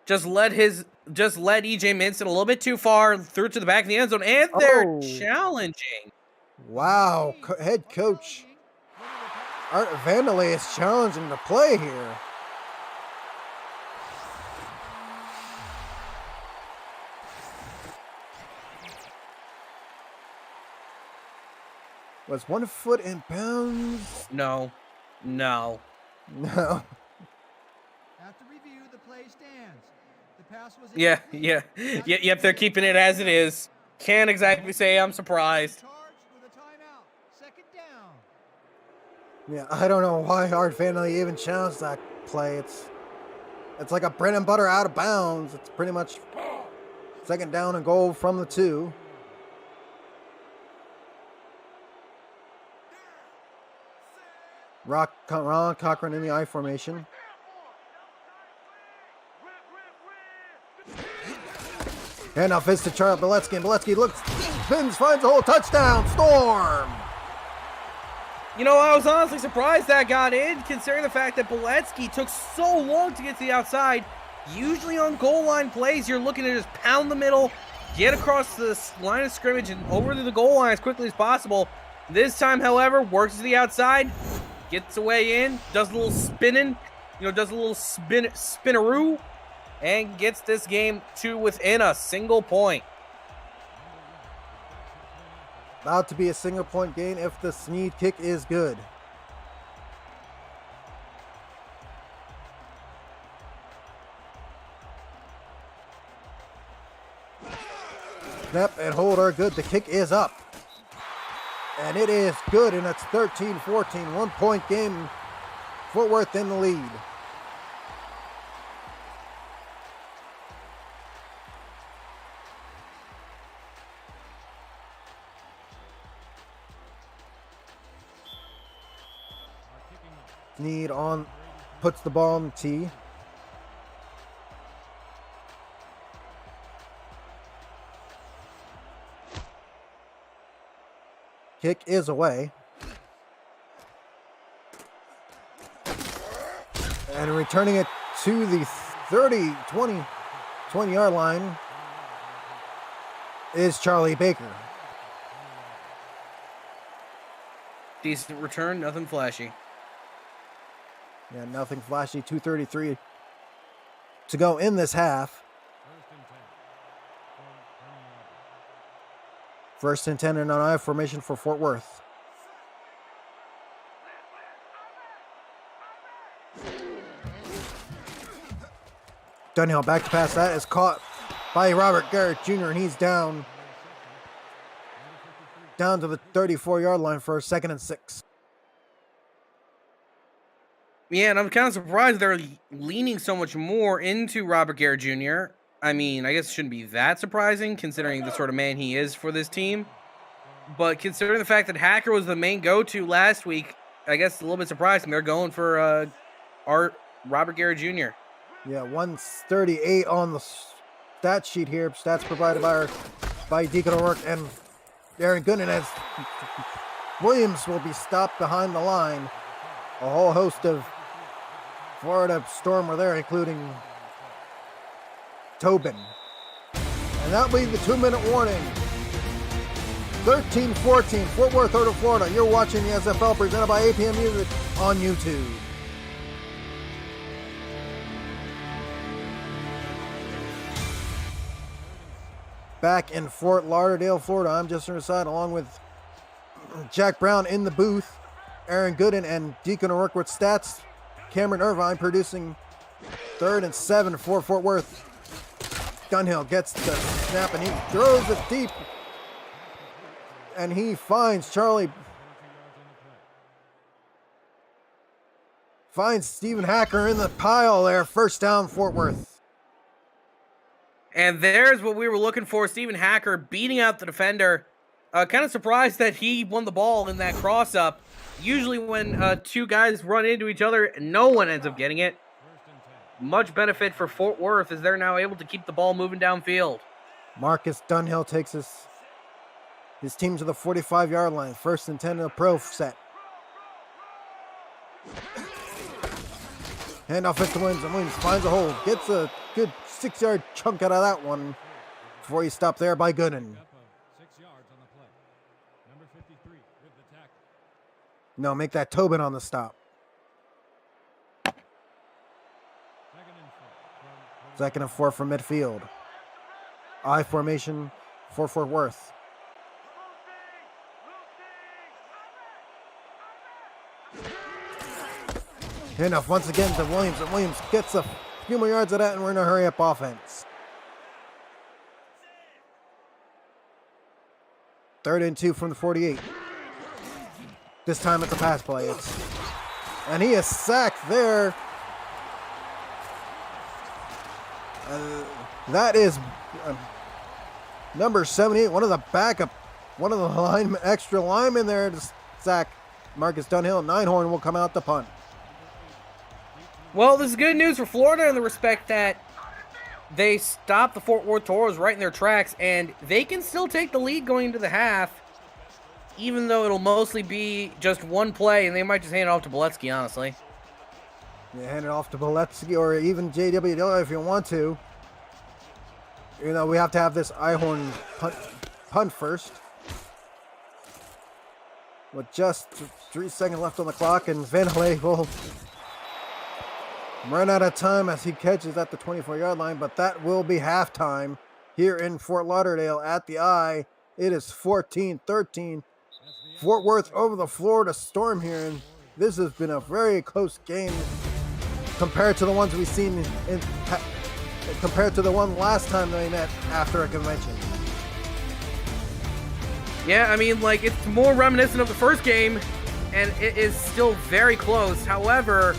Just led EJ Minson a little bit too far, threw it to the back of the end zone, and they're challenging. Wow, head coach Art Vanderlei is challenging the play here. Was 1 foot in bounds? No. No. After review, the play stands. The pass was Yep, they're keeping it as it is. Can't exactly say I'm surprised. With a timeout. 2nd down. Yeah, I don't know why Art Vanderlei even challenged that play. It's like a bread and butter out of bounds. It's pretty much 2nd down and goal from the 2. Ron Cochran in the I formation. Handoff is to Charlie Bolesky, and Bolesky spins, finds a hole, touchdown, Storm! You know, I was honestly surprised that got in, considering the fact that Bolesky took so long to get to the outside. Usually on goal line plays, you're looking to just pound the middle, get across the line of scrimmage, and over to the goal line as quickly as possible. This time, however, works to the outside, gets away in, does a little spinning, does a little spinaroo, and gets this game to within a single point. About to be a single point gain if the Sneed kick is good. Snap and hold are good. The kick is up. And it is good, and it's 13-14. 1 point game. Fort Worth in the lead. Sneed puts the ball on the tee. Kick is away. And returning it to the 20-yard line is Charlie Baker. Decent return, nothing flashy. Yeah, nothing flashy. 2:33 to go in this half. 1st and 10 in an I formation for Fort Worth. Dunhill back to pass. That is caught by Robert Garrett Jr. and he's down to the 34-yard line for a 2nd and 6. Yeah, and I'm kind of surprised they're leaning so much more into Robert Garrett Jr. I mean, I guess it shouldn't be that surprising considering the sort of man he is for this team. But considering the fact that Hacker was the main go-to last week, I guess it's a little bit surprising. They're going for Robert Garrett Jr. Yeah, 138 on the stat sheet here. Stats provided by Deacon O'Rourke and Aaron Gooden, as Williams will be stopped behind the line. A whole host of Florida Storm were there, including Tobin. And that'll be the 2-minute warning. 13-14, Fort Worth over to Florida. You're watching the SFL presented by APM Music on YouTube. Back in Fort Lauderdale, Florida, I'm Justin Rasad, along with Jack Brown in the booth, Aaron Gooden and Deacon O'Rourke with stats, Cameron Irvine producing 3rd and 7 for Fort Worth. Dunhill gets the snap and he throws it deep, and he finds Stephen Hacker in the pile there. First down, Fort Worth. And there's what we were looking for. Stephen Hacker beating out the defender. Kind of surprised that he won the ball in that cross-up. Usually when two guys run into each other, no one ends up getting it. Much benefit for Fort Worth as they're now able to keep the ball moving downfield. Marcus Dunhill takes his team to the 45-yard line. 1st and 10 in the pro set. Handoff it to Williams, and Williams finds a hole. Gets a good 6-yard chunk out of that one before he stopped there by Gooden. 6 yards on the play. Number 53 with the tackle. No, make that Tobin on the stop. 2nd and 4 from midfield. I formation for Fort Worth. Handoff once again to Williams, and Williams gets a few more yards of that, and we're in a hurry-up offense. 3rd and 2 from the 48. This time it's a pass play. And he is sacked there. That is number 78, one of the extra linemen there to sack Marcus Dunhill. Ninehorn will come out to punt. Well, this is good news for Florida in the respect that they stopped the Fort Worth Toros right in their tracks, and they can still take the lead going into the half, even though it'll mostly be just one play, and they might just hand it off to Boletsky, honestly. You hand it off to Boletsky or even JW if you want to. You know, we have to have this Ihorn punt first. With just 3 seconds left on the clock, and Van Hale will run out of time as he catches at the 24-yard line, but that will be halftime here in Fort Lauderdale at the I. It is 14-13. Fort Worth over the Florida Storm here, and this has been a very close game compared to the ones we've seen compared to the one last time they met after a convention. Yeah, I mean, like, it's more reminiscent of the first game, and it is still very close. However,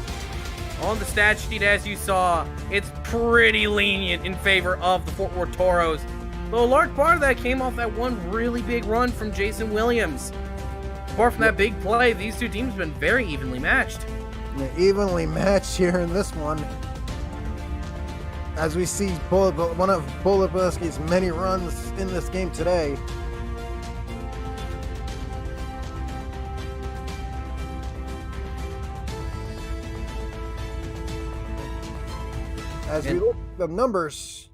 on the stat sheet, as you saw, it's pretty lenient in favor of the Fort Worth Toros. Though a large part of that came off that one really big run from Jason Williams. Apart from that big play, these two teams have been very evenly matched. Yeah, evenly matched here in this one. As we see one of Boletsky's many runs in this game today. As we look at the numbers,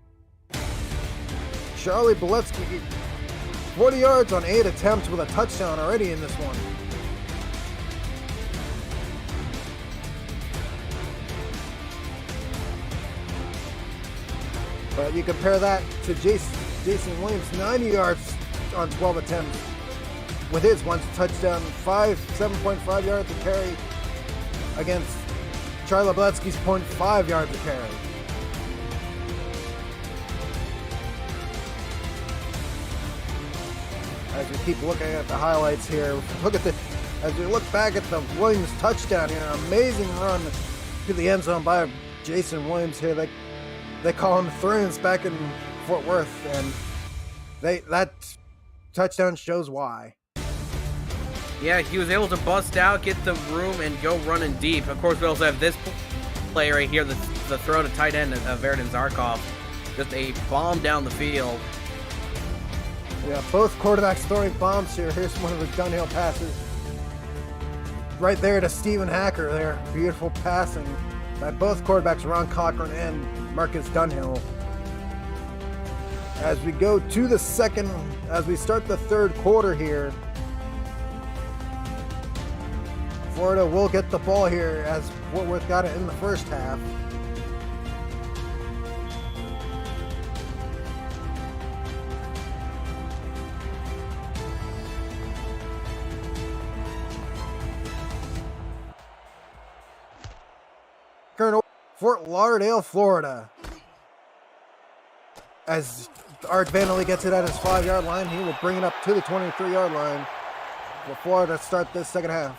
Charlie Boletsky, 40 yards on 8 attempts with a touchdown already in this one. But you compare that to Jason Williams, 90 yards on 12 attempts with his one touchdown, 7.5 yards to carry against Charlie Boletsky's 0.5 yards to carry. As we keep looking at the highlights here, as we look back at the Williams touchdown here, an amazing run to the end zone by Jason Williams here. They call them thrones back in Fort Worth, and that touchdown shows why. Yeah, he was able to bust out, get the room, and go running deep. Of course, we also have this play right here, the throw to tight end of Verdon Zarkov. Just a bomb down the field. Yeah, both quarterbacks throwing bombs here. Here's one of the Dunhill passes. Right there to Stephen Hacker there. Beautiful passing by both quarterbacks, Ron Cochran and Marcus Dunhill. As we go to the second, as we start the third quarter here, Florida will get the ball here as Fort Worth got it in the first half. Colonel Fort Lauderdale, Florida. As Art Vanderlee gets it at his 5-yard line, he will bring it up to the 23-yard line for Florida to start this second half.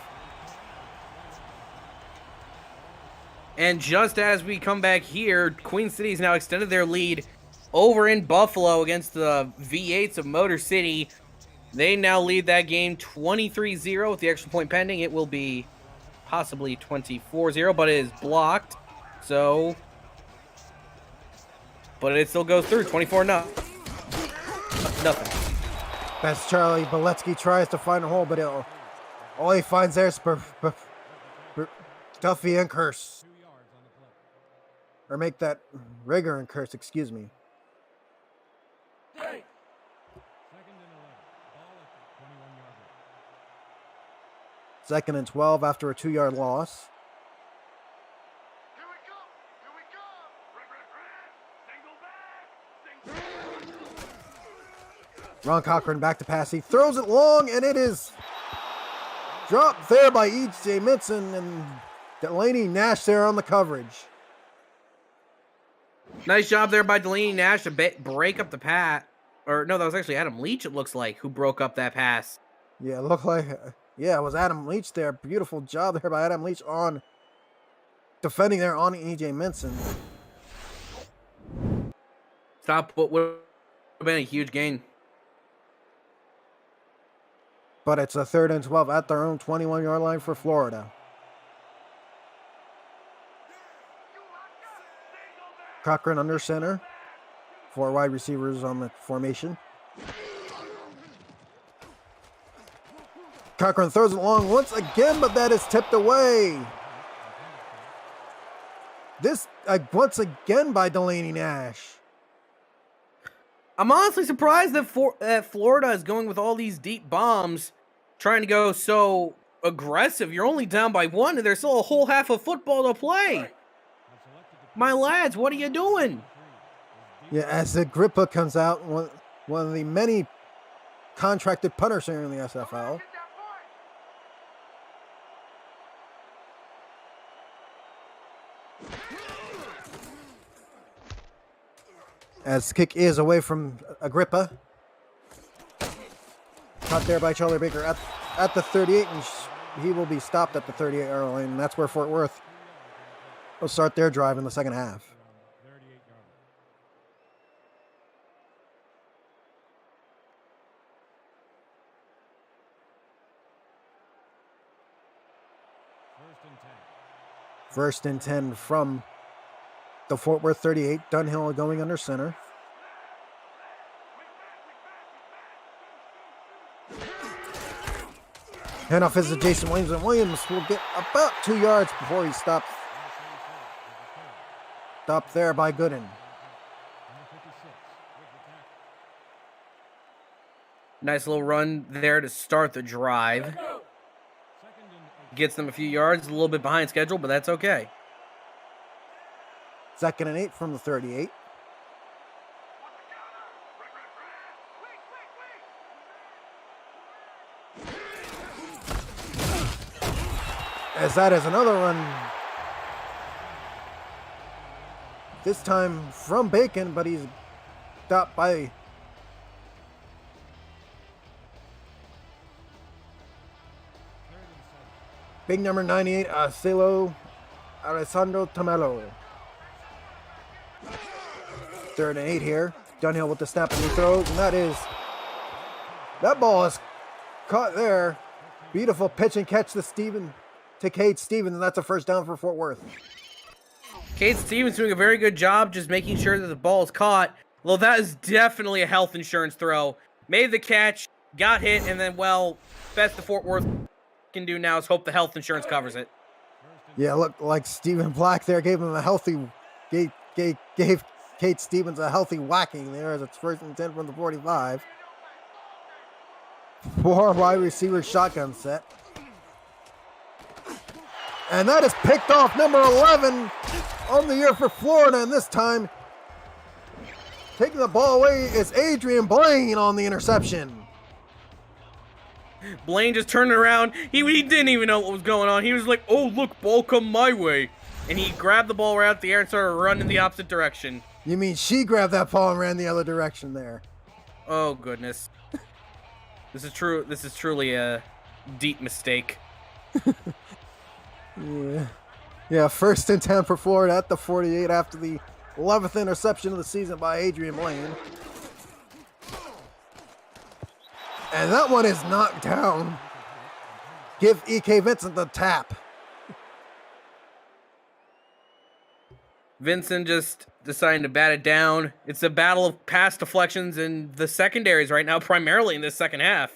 And just as we come back here, Queen City's now extended their lead over in Buffalo against the V8s of Motor City. They now lead that game 23-0 with the extra point pending. It will be possibly 24-0, but it is blocked. So, but it still goes through 24-0. Nothing. Best Charlie Beletsky tries to find a hole, but all he finds there is Duffy and Curse. Or make that Rigger and Curse, excuse me. Second and 12 after a 2-yard loss. Ron Cochran back to pass. He throws it long, and it is dropped there by E.J. Minson, and Delaney Nash there on the coverage. Nice job there by Delaney Nash to break up the pass. Or no, that was actually Adam Leach, it looks like, who broke up that pass. Yeah, it looked like, yeah, it was Adam Leach there. Beautiful job there by Adam Leach on defending there on E.J. Minson. Stop what would have been a huge gain. But it's a 3rd and 12 at their own 21-yard line for Florida. Cochran under center. 4 wide receivers on the formation. Cochran throws it long once again, but that is tipped away. This once again by Delaney Nash. I'm honestly surprised that Florida is going with all these deep bombs, trying to go so aggressive. You're only down by 1, and there's still a whole half of football to play. My lads, what are you doing? Yeah, as Agrippa comes out, one of the many contracted punters here in the SFL. As the kick is away from Agrippa. Caught there by Charlie Baker at the 38, and he will be stopped at the 38-yard line, and that's where Fort Worth will start their drive in the second half. First and 10 from the Fort Worth 38. Dunhill going under center. Handoff is to Jason Williams, and Williams will get about 2 yards before he stops. Stopped there by Gooden. Nice little run there to start the drive. Gets them a few yards, a little bit behind schedule, but that's okay. 2nd and 8 from the 38. As that is another run. This time from Bacon, but he's stopped by big number 98, Celo Alessandro Tamelo. 3rd and 8 here. Dunhill with the snap and he throws, and that ball is caught there. Beautiful pitch and catch to Cade Stevens, and that's a first down for Fort Worth. Cade Stevens doing a very good job just making sure that the ball is caught. Well, that is definitely a health insurance throw. Made the catch, got hit, and then, well, best the Fort Worth can do now is hope the health insurance covers it. Yeah, look like Stephen Black there gave Cade Stevens a healthy whacking there as it's 1st and 10 from the 45. 4 wide receiver shotgun set. And that is picked off, number 11 on the year for Florida, and this time taking the ball away is Adrian Blaine on the interception. Blaine just turned around. He didn't even know what was going on. He was like, oh, look, ball come my way. And he grabbed the ball right out the air and started running the opposite direction. You mean she grabbed that ball and ran the other direction there? Oh, goodness. This is truly a deep mistake. Yeah, 1st and 10 for Florida at the 48 after the 11th interception of the season by Adrian Blaine. And that one is knocked down. Give E.K. Vincent the tap. Vincent just deciding to bat it down. It's a battle of pass deflections in the secondaries right now, primarily in this second half.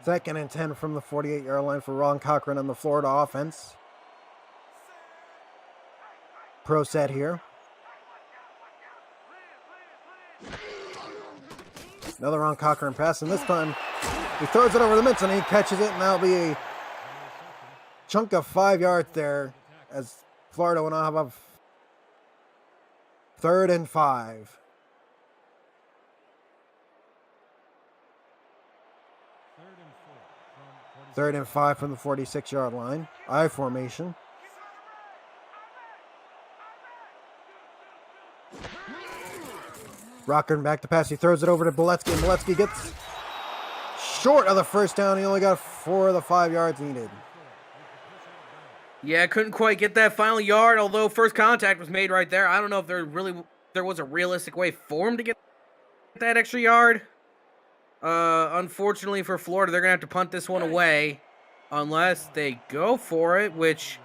2nd and 10 from the 48-yard line for Ron Cochran on the Florida offense. Pro set here. Another Ron Cochran pass, and this time he throws it over the midst and he catches it, and that'll be a chunk of 5 yards there as Florida will now have a 3rd and 5. 3rd and 5 from the 46-yard line. I formation. Rocking back to pass. He throws it over to Boletsky, and Boletsky gets short of the first down. He only got 4 of the 5 yards needed. Yeah, couldn't quite get that final yard, although first contact was made right there. I don't know if there was a realistic way for him to get that extra yard. Unfortunately for Florida, they're going to have to punt this one away unless they go for it, which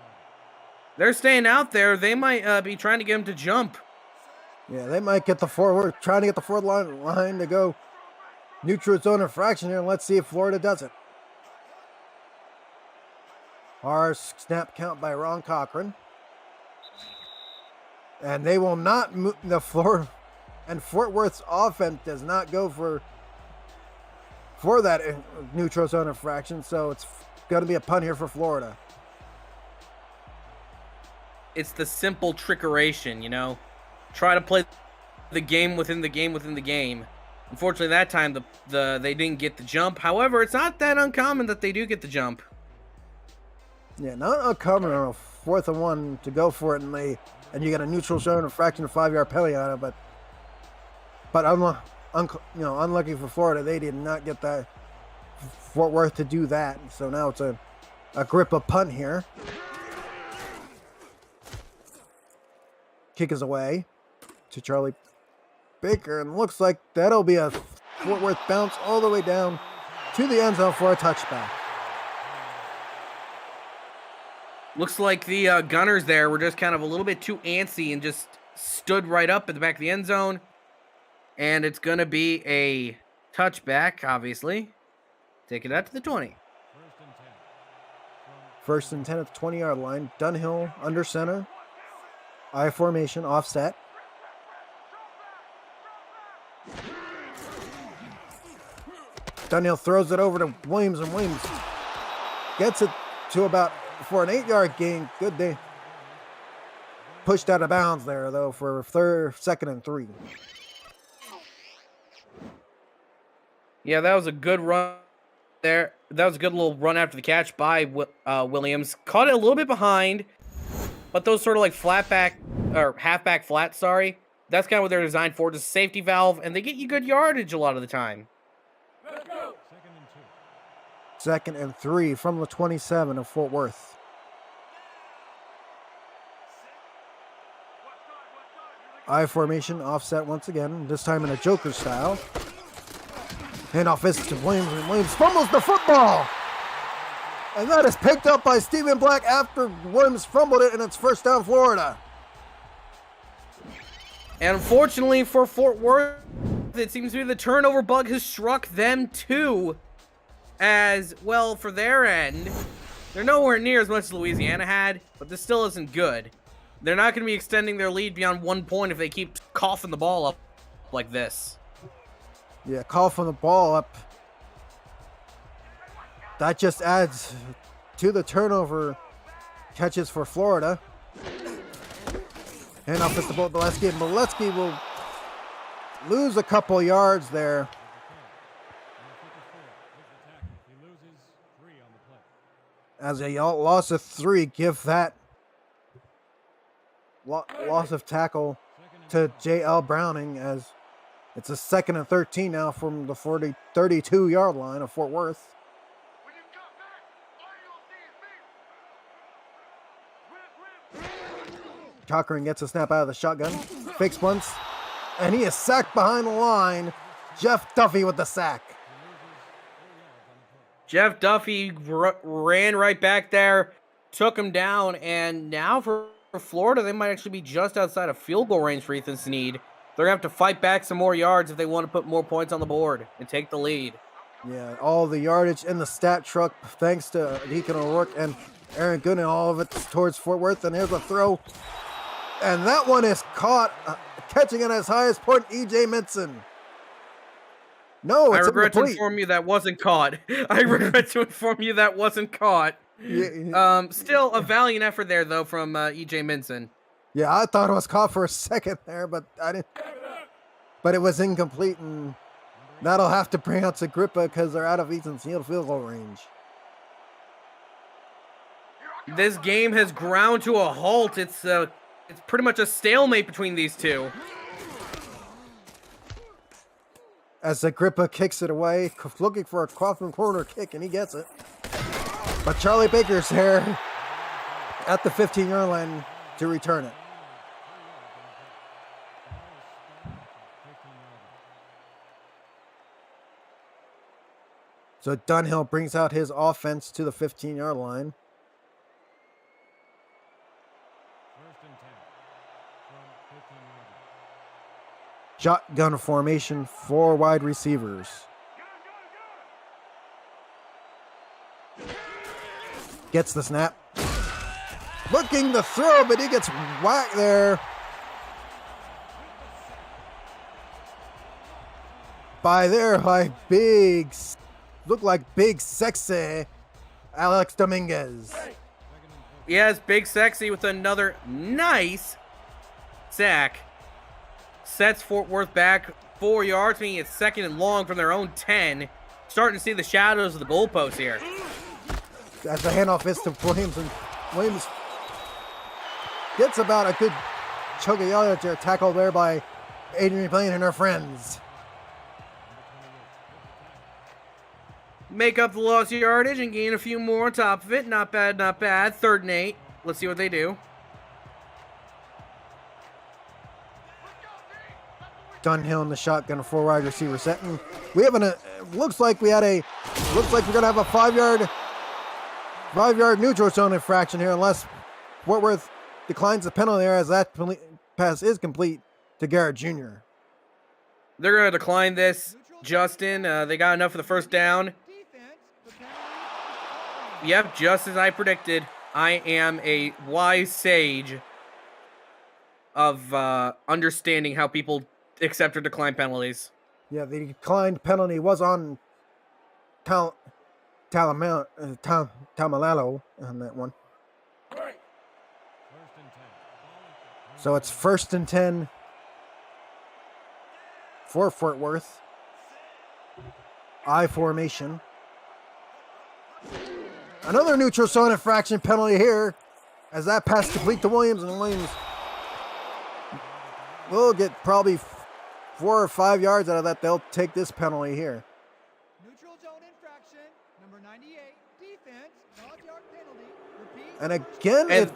they're staying out there. They might be trying to get him to jump. Yeah, they might get the forward, trying to get the forward line to go neutral zone infraction here, and let's see if Florida does it. Hard snap count by Ron Cochran. And they will not move the Florida, and Fort Worth's offense does not go for that neutral zone infraction, so it's going to be a punt here for Florida. It's the simple trickeration, you know? Try to play the game within the game within the game. Unfortunately, that time they didn't get the jump. However, it's not that uncommon that they do get the jump. Yeah, not uncommon on a 4th and 1 to go for it, and you get a neutral zone infraction, 5-yard penalty on it. But unlucky for Florida, they did not get that Fort Worth to do that. So now it's a grip of punt here. Kick is away to Charlie Baker, and looks like that'll be a Fort Worth bounce all the way down to the end zone for a touchback. Looks like the Gunners there were just kind of a little bit too antsy and just stood right up at the back of the end zone. And it's going to be a touchback, obviously. Take it out to the 20. 1st and 10 at the 20-yard line. Dunhill under center. I formation, offset. Dunhill throws it over to Williams, and Williams gets it to about for an 8-yard gain. Good day. Pushed out of bounds there, though, for 2nd and 3. Yeah, that was a good run there. That was a good little run after the catch by Williams. Caught it a little bit behind, but those sort of like halfback flat, sorry. That's kind of what they're designed for, just a safety valve, and they get you good yardage a lot of the time. Let's go. 2nd and 3 from the 27 of Fort Worth. I formation, offset once again, this time in a Joker style. Handoff is to Williams, and Williams fumbles the football! And that is picked up by Stephen Black after Williams fumbled it, and it's first down Florida. And unfortunately for Fort Worth, it seems to be the turnover bug has struck them too. As, well, for their end, they're nowhere near as much as Louisiana had, but this still isn't good. They're not going to be extending their lead beyond 1 point if they keep coughing the ball up like this. Yeah, coughing the ball up. That just adds to the turnover catches for Florida. And off is the ball to Molesky. Molesky will lose a couple yards there. As a loss of 3, give that loss of tackle to J.L. Browning, as it's a 2nd and 13 now from the 32-yard line of Fort Worth. Cochran gets a snap out of the shotgun, fakes once, and he is sacked behind the line. Jeff Duffy with the sack. Jeff Duffy ran right back there, took him down, and now for Florida, they might actually be just outside of field goal range for Ethan Snead. They're going to have to fight back some more yards if they want to put more points on the board and take the lead. Yeah, all the yardage in the stat truck, thanks to Deacon O'Rourke and Aaron Gooden, all of it towards Fort Worth. And here's a throw. And that one is caught, catching it as highest point, E.J. Minson. No, it's I regret to incomplete. inform you that wasn't caught. I regret to inform you that wasn't caught. Yeah, Still a valiant effort there, though, from E.J. Minson. yeah, I thought it was caught for a second there, but I didn't. But it was incomplete, and that'll have to bring out Agrippa because they're out of Ethan Snead field goal range. This game has ground to a halt. It's pretty much a stalemate between these two. As Agrippa kicks it away, looking for a Kaufman corner kick, and he gets it. But Charlie Baker's there at the 15-yard line to return it. So Dunhill brings out his offense to the 15-yard line. Shotgun formation, 4 wide receivers. Gets the snap. Looking to throw, but he gets whacked there by big, look like big sexy Alex Dominguez. Yes, Big Sexy with another nice sack. Sets Fort Worth back 4 yards, meaning it's 2nd and long from their own 10. Starting to see the shadows of the goalpost here. As the handoff is to Williams, and Williams gets about a good chunk of yardage there, tackled there by Adrian McLean and her friends. Make up the lost yardage and gain a few more on top of it. Not bad, not bad. 3rd and 8. Let's see what they do. Dunhill in the shotgun, 4 wide receiver set. And we have looks like we're gonna have a 5-yard neutral zone infraction here, unless Fort Worth declines the penalty there, as that pass is complete to Garrett Jr. They're gonna decline this, Justin. They got enough for the first down. Yep, just as I predicted. I am a wise sage of understanding how people accept or decline penalties. Yeah, the declined penalty was on Tamalalo on that one. So it's 1st and 10 for Fort Worth. I formation. Another neutral zone infraction penalty here, as that pass complete to Williams, and Williams will get probably 4 or 5 yards out of that. They'll take this penalty here. Neutral zone infraction, number 98, defense, 12-yard penalty. Repeat. And again, it's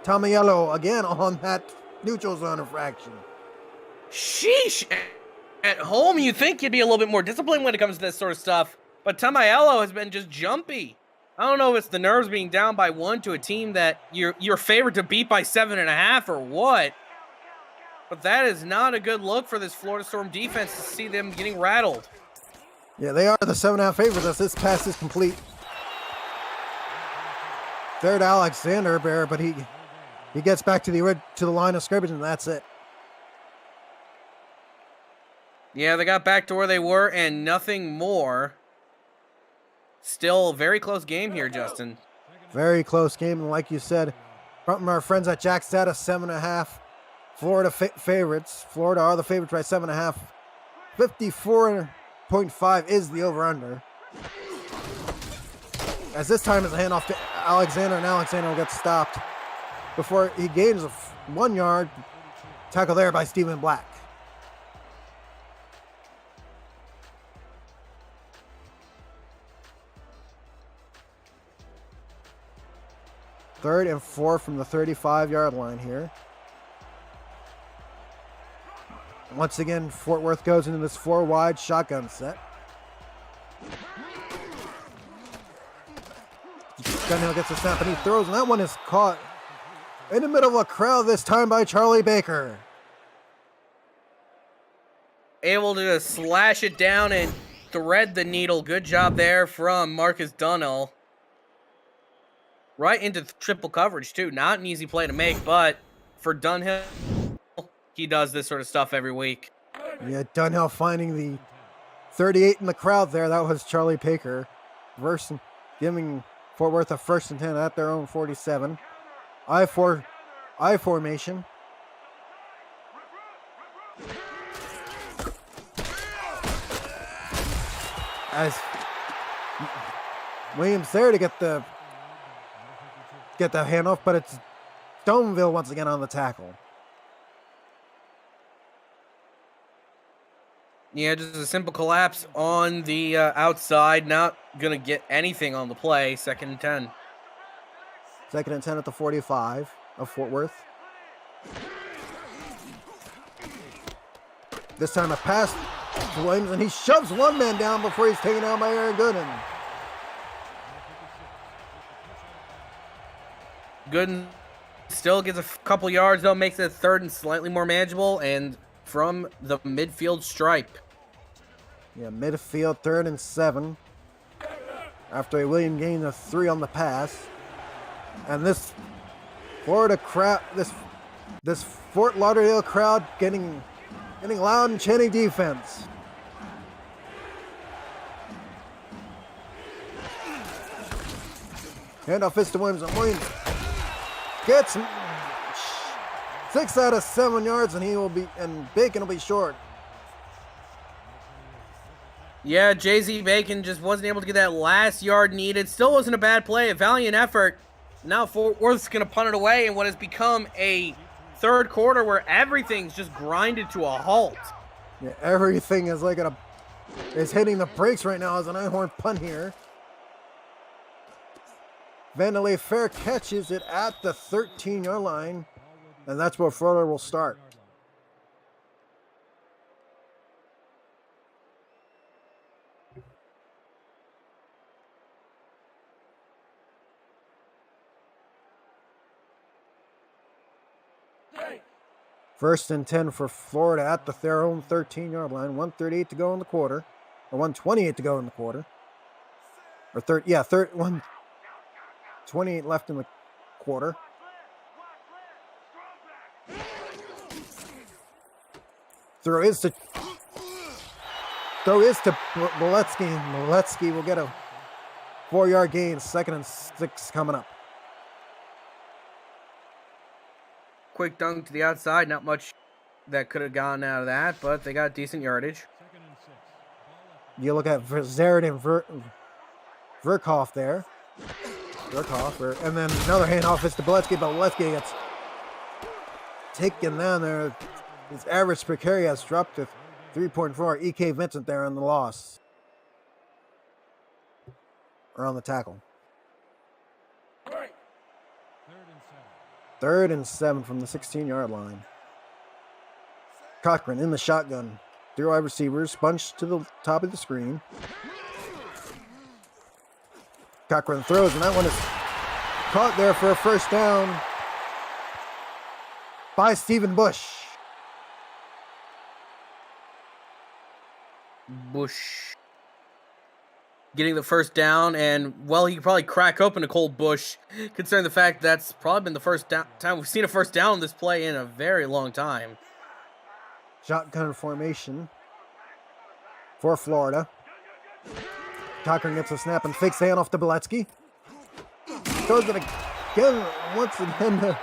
Tomiello again on that neutral zone infraction. Sheesh. At home, you think you'd be a little bit more disciplined when it comes to this sort of stuff, but Tamaello has been just jumpy. I don't know if it's the nerves being down by 1 to a team that you're favored to beat by 7.5 or what, but that is not a good look for this Florida Storm defense to see them getting rattled. Yeah, they are the 7.5 favorites as this pass is complete. Third Alexander Bear, but he gets back to the line of scrimmage, and that's it. Yeah, they got back to where they were and nothing more. Still a very close game here, Justin. Very close game, and like you said, from our friends at Jack's Data, 7.5 Florida favorites. Florida are the favorites by 7.5. 54.5 is the over-under. As this time is a handoff to Alexander, and Alexander will get stopped before he gains a 1 yard. Tackle there by Stephen Black. Third and 4 from the 35-yard line here. Once again, Fort Worth goes into this 4-wide shotgun set. Gunhill gets a snap and he throws, and that one is caught in the middle of a crowd this time by Charlie Baker. Able to just slash it down and thread the needle. Good job there from Marcus Dunhill. Right into triple coverage, too. Not an easy play to make, but for Dunhill, he does this sort of stuff every week. Yeah, Dunhill finding the 38 in the crowd there. That was Charlie Baker. Giving Fort Worth a 1st and 10 at their own 47. I formation. As Williams there to get the handoff, but it's Stoneville once again on the tackle. Yeah, just a simple collapse on the outside. Not going to get anything on the play. 2nd and 10. 2nd and 10 at the 45 of Fort Worth. This time a pass to Williams, and he shoves one man down before he's taken down by Aaron Gooden. Gooden still gets a couple yards, though, makes it 3rd and slightly more manageable, and from the midfield stripe. Yeah, midfield, 3rd and 7. After a William gained a 3 on the pass. And this Florida crowd, this Fort Lauderdale crowd getting loud and chanting defense. Handoff is to Williams, and Williams gets 6 out of 7 yards, and Bacon will be short. Yeah, JZ Bacon just wasn't able to get that last yard needed. Still wasn't a bad play, a valiant effort. Now Fort Worth's going to punt it away in what has become a 3rd quarter where everything's just grinded to a halt. Yeah, everything is is hitting the brakes right now as an Einhorn punt here. Vandalay Fair catches it at the 13-yard line, and that's where Florida will start. First and 10 for Florida at their own 13-yard line. 1:38 to go in the quarter, or 1:28 to go in the quarter. Or 1:28 left in the quarter. Throw is to Boletsky. Boletsky will get a 4-yard gain. 2nd and 6 coming up. Quick dunk to the outside. Not much that could have gone out of that, but they got decent yardage. You look at Zared and Verkhoff there. And then another handoff is to Boletsky, but Boletsky gets taken down there. His average per carry has dropped to 3.4. E.K. Vincent there on the loss. Or on the tackle. 3rd and 7 from the 16-yard line. Cochran in the shotgun. 3 wide receivers, bunched to the top of the screen. Cochran throws, and that one is caught there for a first down by Stephen Bush. Bush getting the first down, and well, he could probably crack open a cold Bush, considering the fact that's probably been the first time we've seen a first down on this play in a very long time. Shotgun formation for Florida. Cochran gets a snap and fakes the handoff to Beletsky. Throws it again, once again to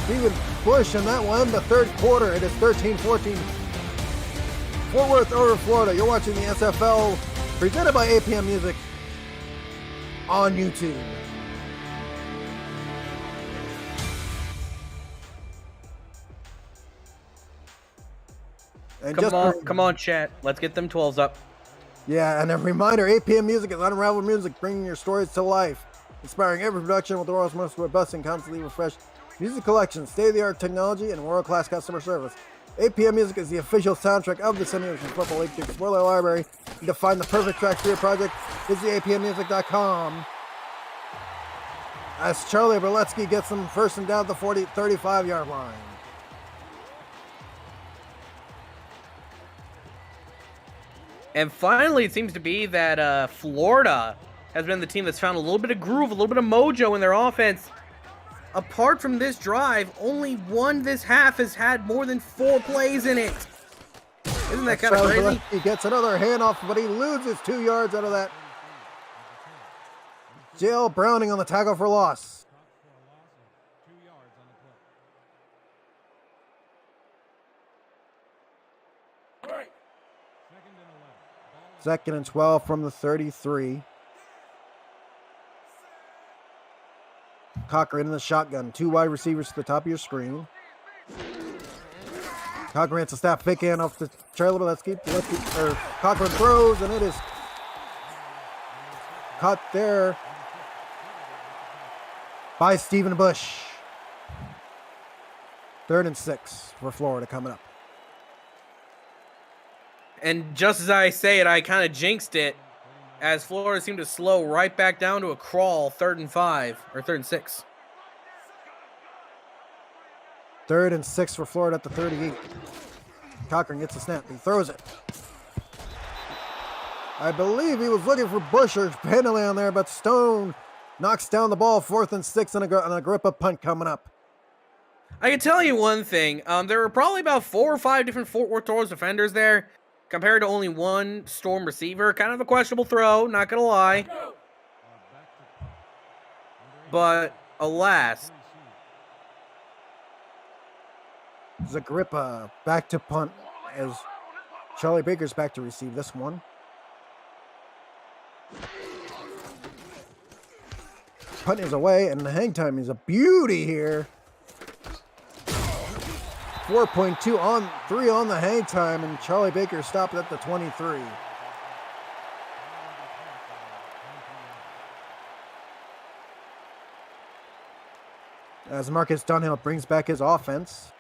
Stephen Bush, and that will end the third quarter. It is 13-14. Fort Worth over Florida. You're watching the SFL presented by APM Music on YouTube. And Come on, chat. Let's get them 12s up. Yeah, and a reminder, APM Music is unraveled music, bringing your stories to life. Inspiring every production with the world's most robust and constantly refreshed music collection, state-of-the-art technology, and world-class customer service. APM Music is the official soundtrack of the Simulationfl League. To explore their library and to find the perfect tracks for your project, visit apmmusic.com. As Charlie Berletsky gets them first and down at the 35-yard line. And finally, it seems to be that Florida has been the team that's found a little bit of groove, a little bit of mojo in their offense. Apart from this drive, only one this half has had more than 4 plays in it. Isn't that kind of crazy? He gets another handoff, but he loses 2 yards out of that. Jill Browning on the tackle for loss. Second and 12 from the 33. Cochran in the shotgun. 2 wide receivers to the top of your screen. Cochran hits a snap, fake handoff to Charlie Beletsky. Cochran throws, and it is caught there by Stephen Bush. 3rd and 6 for Florida coming up. And just as I say it, I kind of jinxed it, as Florida seemed to slow right back down to a crawl, 3rd and 5, or 3rd and 6. 3rd and 6 for Florida at the 38. Cochran gets a snap. He throws it. I believe he was looking for Bush or Penalty on there, but Stone knocks down the ball. 4th and 6 and a grip up punt coming up. I can tell you one thing. There were probably about 4 or 5 different Fort Worth Toros defenders there, compared to only one Storm receiver. Kind of a questionable throw, not going to lie. But, alas. Zagrippa back to punt as Charlie Baker's back to receive this one. Punt is away, and the hang time is a beauty here. 4.2 on 3 on the hang time, and Charlie Baker stopped at the 23. As Marcus Dunhill brings back his offense.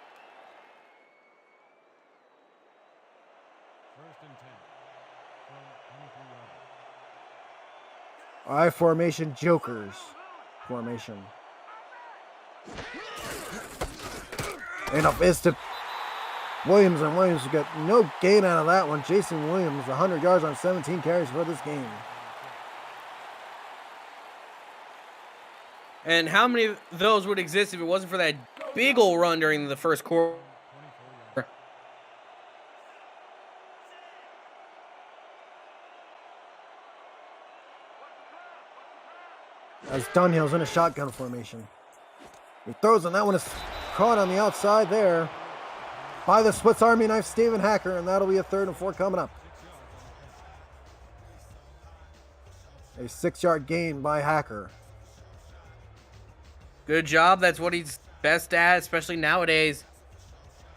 I formation, Jokers formation. And up is to Williams, and Williams got no gain out of that one. Jason Williams, 100 yards on 17 carries for this game. And how many of those would exist if it wasn't for that big ol' run during the first quarter? As Dunhill's in a shotgun formation. He throws, and that one is caught on the outside there by the Swiss Army knife Stephen Hacker, and that'll be a 3rd and 4 coming up. A 6-yard gain by Hacker. Good job. That's what he's best at, especially nowadays.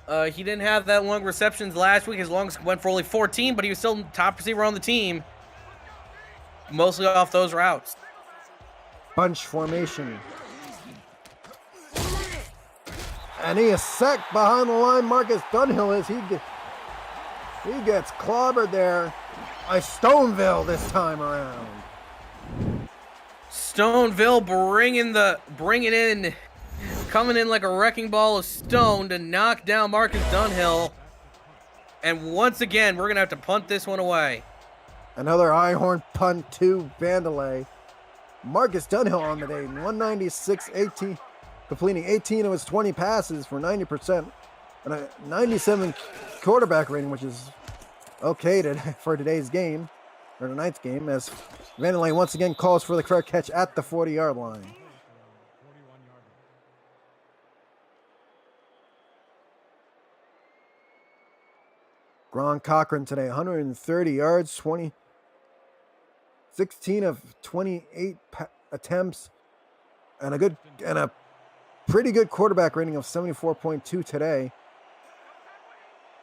He didn't have that long receptions last week. His longest went for only 14, but he was still top receiver on the team. Mostly off those routes. Bunch formation. And he is sacked behind the line. Marcus Dunhill is. He gets clobbered there by Stoneville this time around. Stoneville coming in like a wrecking ball of stone to knock down Marcus Dunhill. And once again, we're going to have to punt this one away. Another high horn punt to Vandalay. Marcus Dunhill on the day, 196-18, completing 18 of his 20 passes for 90% and a 97 quarterback rating, which is okay for today's game, or tonight's game, as Vandalay once again calls for the correct catch at the 40-yard line. Gron Cochran today, 130 yards, 16 of 28 attempts, and a pretty good quarterback rating of 74.2 today.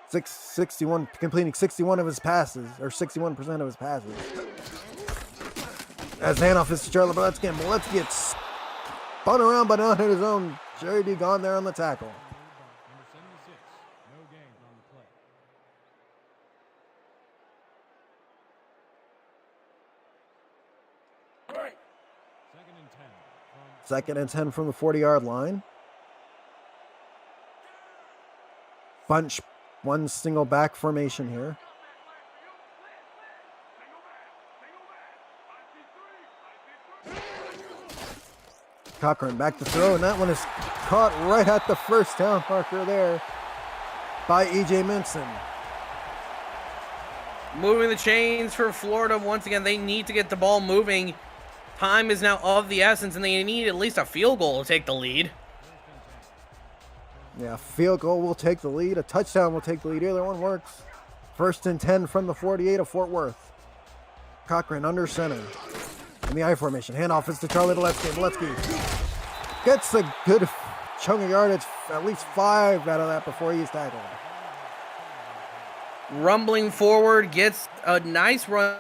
61, completing 61 of his passes, or 61% of his passes. As handoff is to Charlie Boletsky, and Boletsky gets spun around but not hit his own. Jerry D gone there on the tackle. Second and 10 from the 40-yard line. Bunch, one single back formation here. Cochran back to throw, and that one is caught right at the first down marker there by E.J. Minson. Moving the chains for Florida. Once again, they need to get the ball moving. Time is now of the essence, and they need at least a field goal to take the lead. Yeah, field goal will take the lead. A touchdown will take the lead. Either one works. First and 10 from the 48 of Fort Worth. Cochran under center in the I formation. Handoff is to Charlie Boletsky. Boletsky gets a good chunk of yardage, at least 5 out of that before he's tackled. Rumbling forward, gets a nice run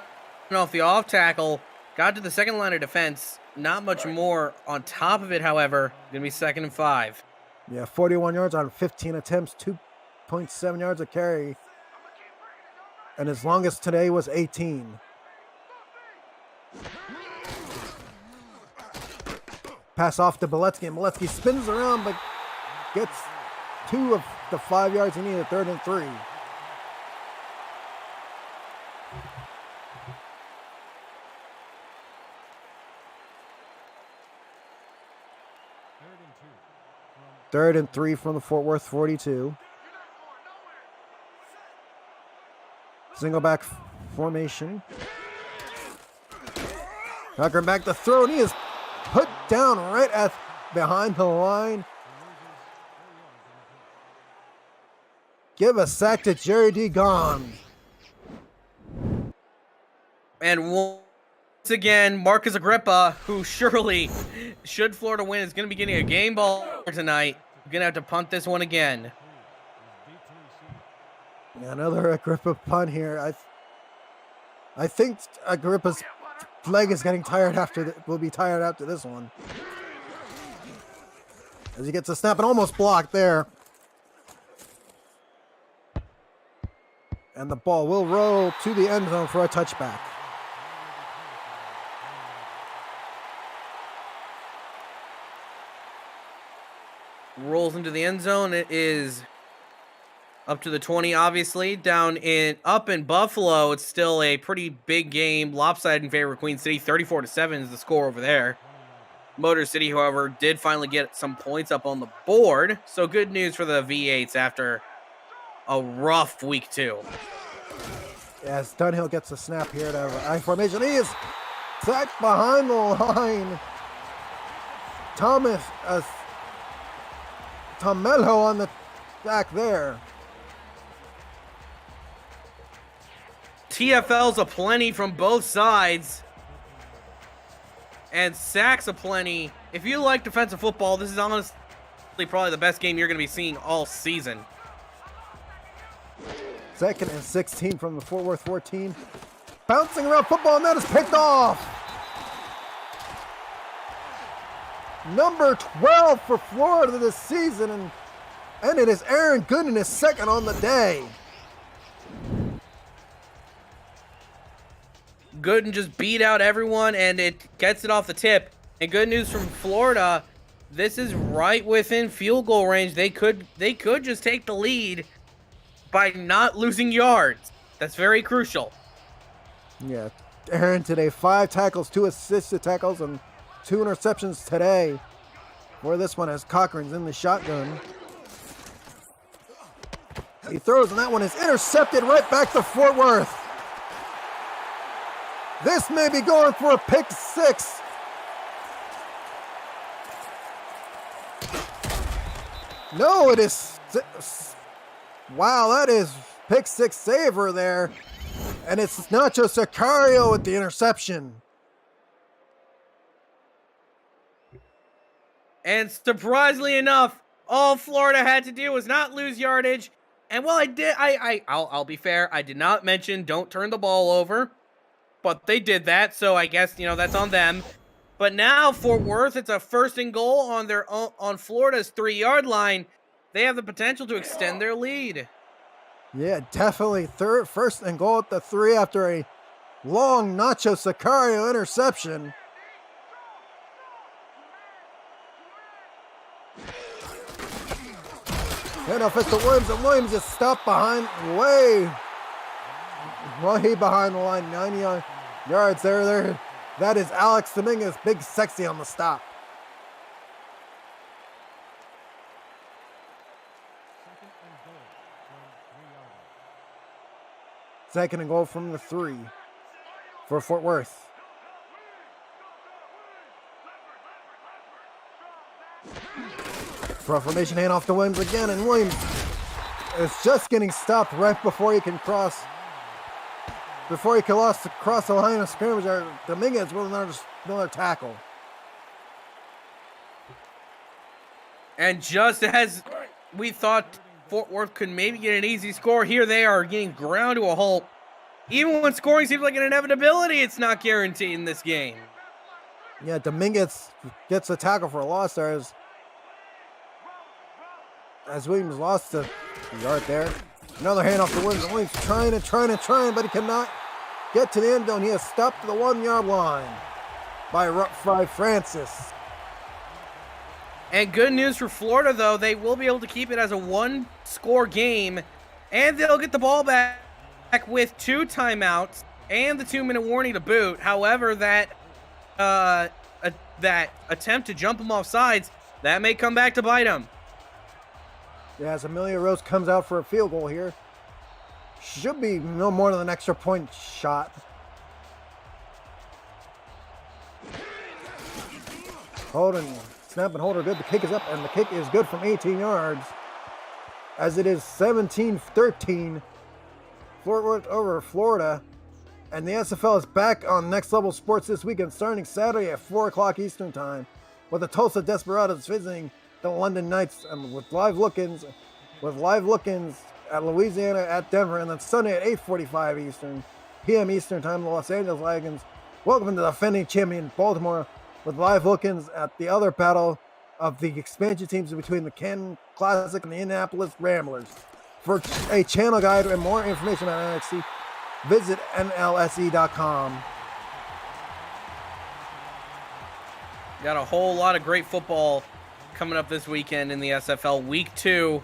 off the off tackle. Got to the second line of defense. Not much more on top of it, however. Going to be 2nd and 5. Yeah, 41 yards on 15 attempts, 2.7 yards a carry. And his longest today was 18. Pass off to Boletsky, and Boletsky spins around but gets 2 of the 5 yards he needed, 3rd and 3. Third and 3 from the Fort Worth 42. Single back formation. Cochran back to throw, and he is put down right at behind the line. Give a sack to Jerry D. Gone. And once again, Marcus Agrippa, who surely, should Florida win, is going to be getting a game ball tonight. Going to have to punt this one again. Yeah, another Agrippa punt here. I think Agrippa's leg is getting tired will be tired after this one. As he gets a snap and almost blocked there. And the ball will roll to the end zone for a touchback. Rolls into the end zone. It is up to the 20, obviously. Up in Buffalo, it's still a pretty big game. Lopsided in favor of Queen City. 34-7 is the score over there. Motor City, however, did finally get some points up on the board. So good news for the V8s after a rough week 2. As Dunhill gets a snap here to I formation. He is sacked behind the line. Tomello on the back there. TFL's aplenty from both sides. And sacks aplenty. If you like defensive football, this is honestly probably the best game you're going to be seeing all season. 2nd and 16 from the Fort Worth 14. Bouncing around football, and that is picked off. Number 12 for Florida this season, and And it is Aaron Gooden, his second on the day. Gooden just beat out everyone, and it gets it off the tip. And good news from Florida, this is right within field goal range. They could just take the lead by not losing yards. That's very crucial. Yeah, Aaron today, 5 tackles, 2 assisted tackles, and 2 interceptions today. For this one, as Cochran's in the shotgun. He throws, and that one is intercepted right back to Fort Worth. This may be going for a pick 6. No, it is. Wow, that is pick 6 saver there. And it's Nacho Sicario with the interception. And surprisingly enough, all Florida had to do was not lose yardage. And while I'll be fair, I did not mention don't turn the ball over. But they did that, so I guess, that's on them. But now Fort Worth, it's a 1st and goal on Florida's 3-yard line. They have the potential to extend their lead. Yeah, definitely 1st and goal at the 3 after a long Nacho Sicario interception. Handoff is to Williams, and Williams is stopped way behind the line, 90 yards there. That is Alex Dominguez, big sexy on the stop. Second and goal from the 3 for Fort Worth. Pro formation handoff to Williams again, and Williams is just getting stopped right before he can cross. Before he can cross the line of scrimmage, Dominguez with another tackle. And just as we thought Fort Worth could maybe get an easy score, here they are getting ground to a halt. Even when scoring seems like an inevitability, it's not guaranteed in this game. Yeah, Dominguez gets the tackle for a loss there as Williams lost the yard there. Another handoff to Williams. Williams trying, but he cannot get to the end zone. He is stopped to the 1-yard line by Francis. And good news for Florida, though. They will be able to keep it as a 1-score game, and they'll get the ball back with 2 timeouts and the 2-minute warning to boot. However, that attempt to jump them off sides, that may come back to bite them. Yeah, as Amelia Rose comes out for a field goal here. Should be no more than an extra point shot. Holden, snap and holder good. The kick is up, and the kick is good from 18 yards. As it is 17-13. Fort Worth over Florida. And the SFL is back on Next Level Sports this weekend, starting Saturday at 4 o'clock Eastern Time, with the Tulsa Desperados visiting the London Knights, and with live look-ins at Louisiana at Denver, and then Sunday at 8:45 p.m. Eastern Time, the Los Angeles Dragons welcome to the defending champion Baltimore, with live look-ins at the other battle of the expansion teams between the Canton Classic and the Indianapolis Ramblers. For a channel guide and more information on NXT, visit NLSE.com. Got a whole lot of great football coming up this weekend in the SFL. Week 2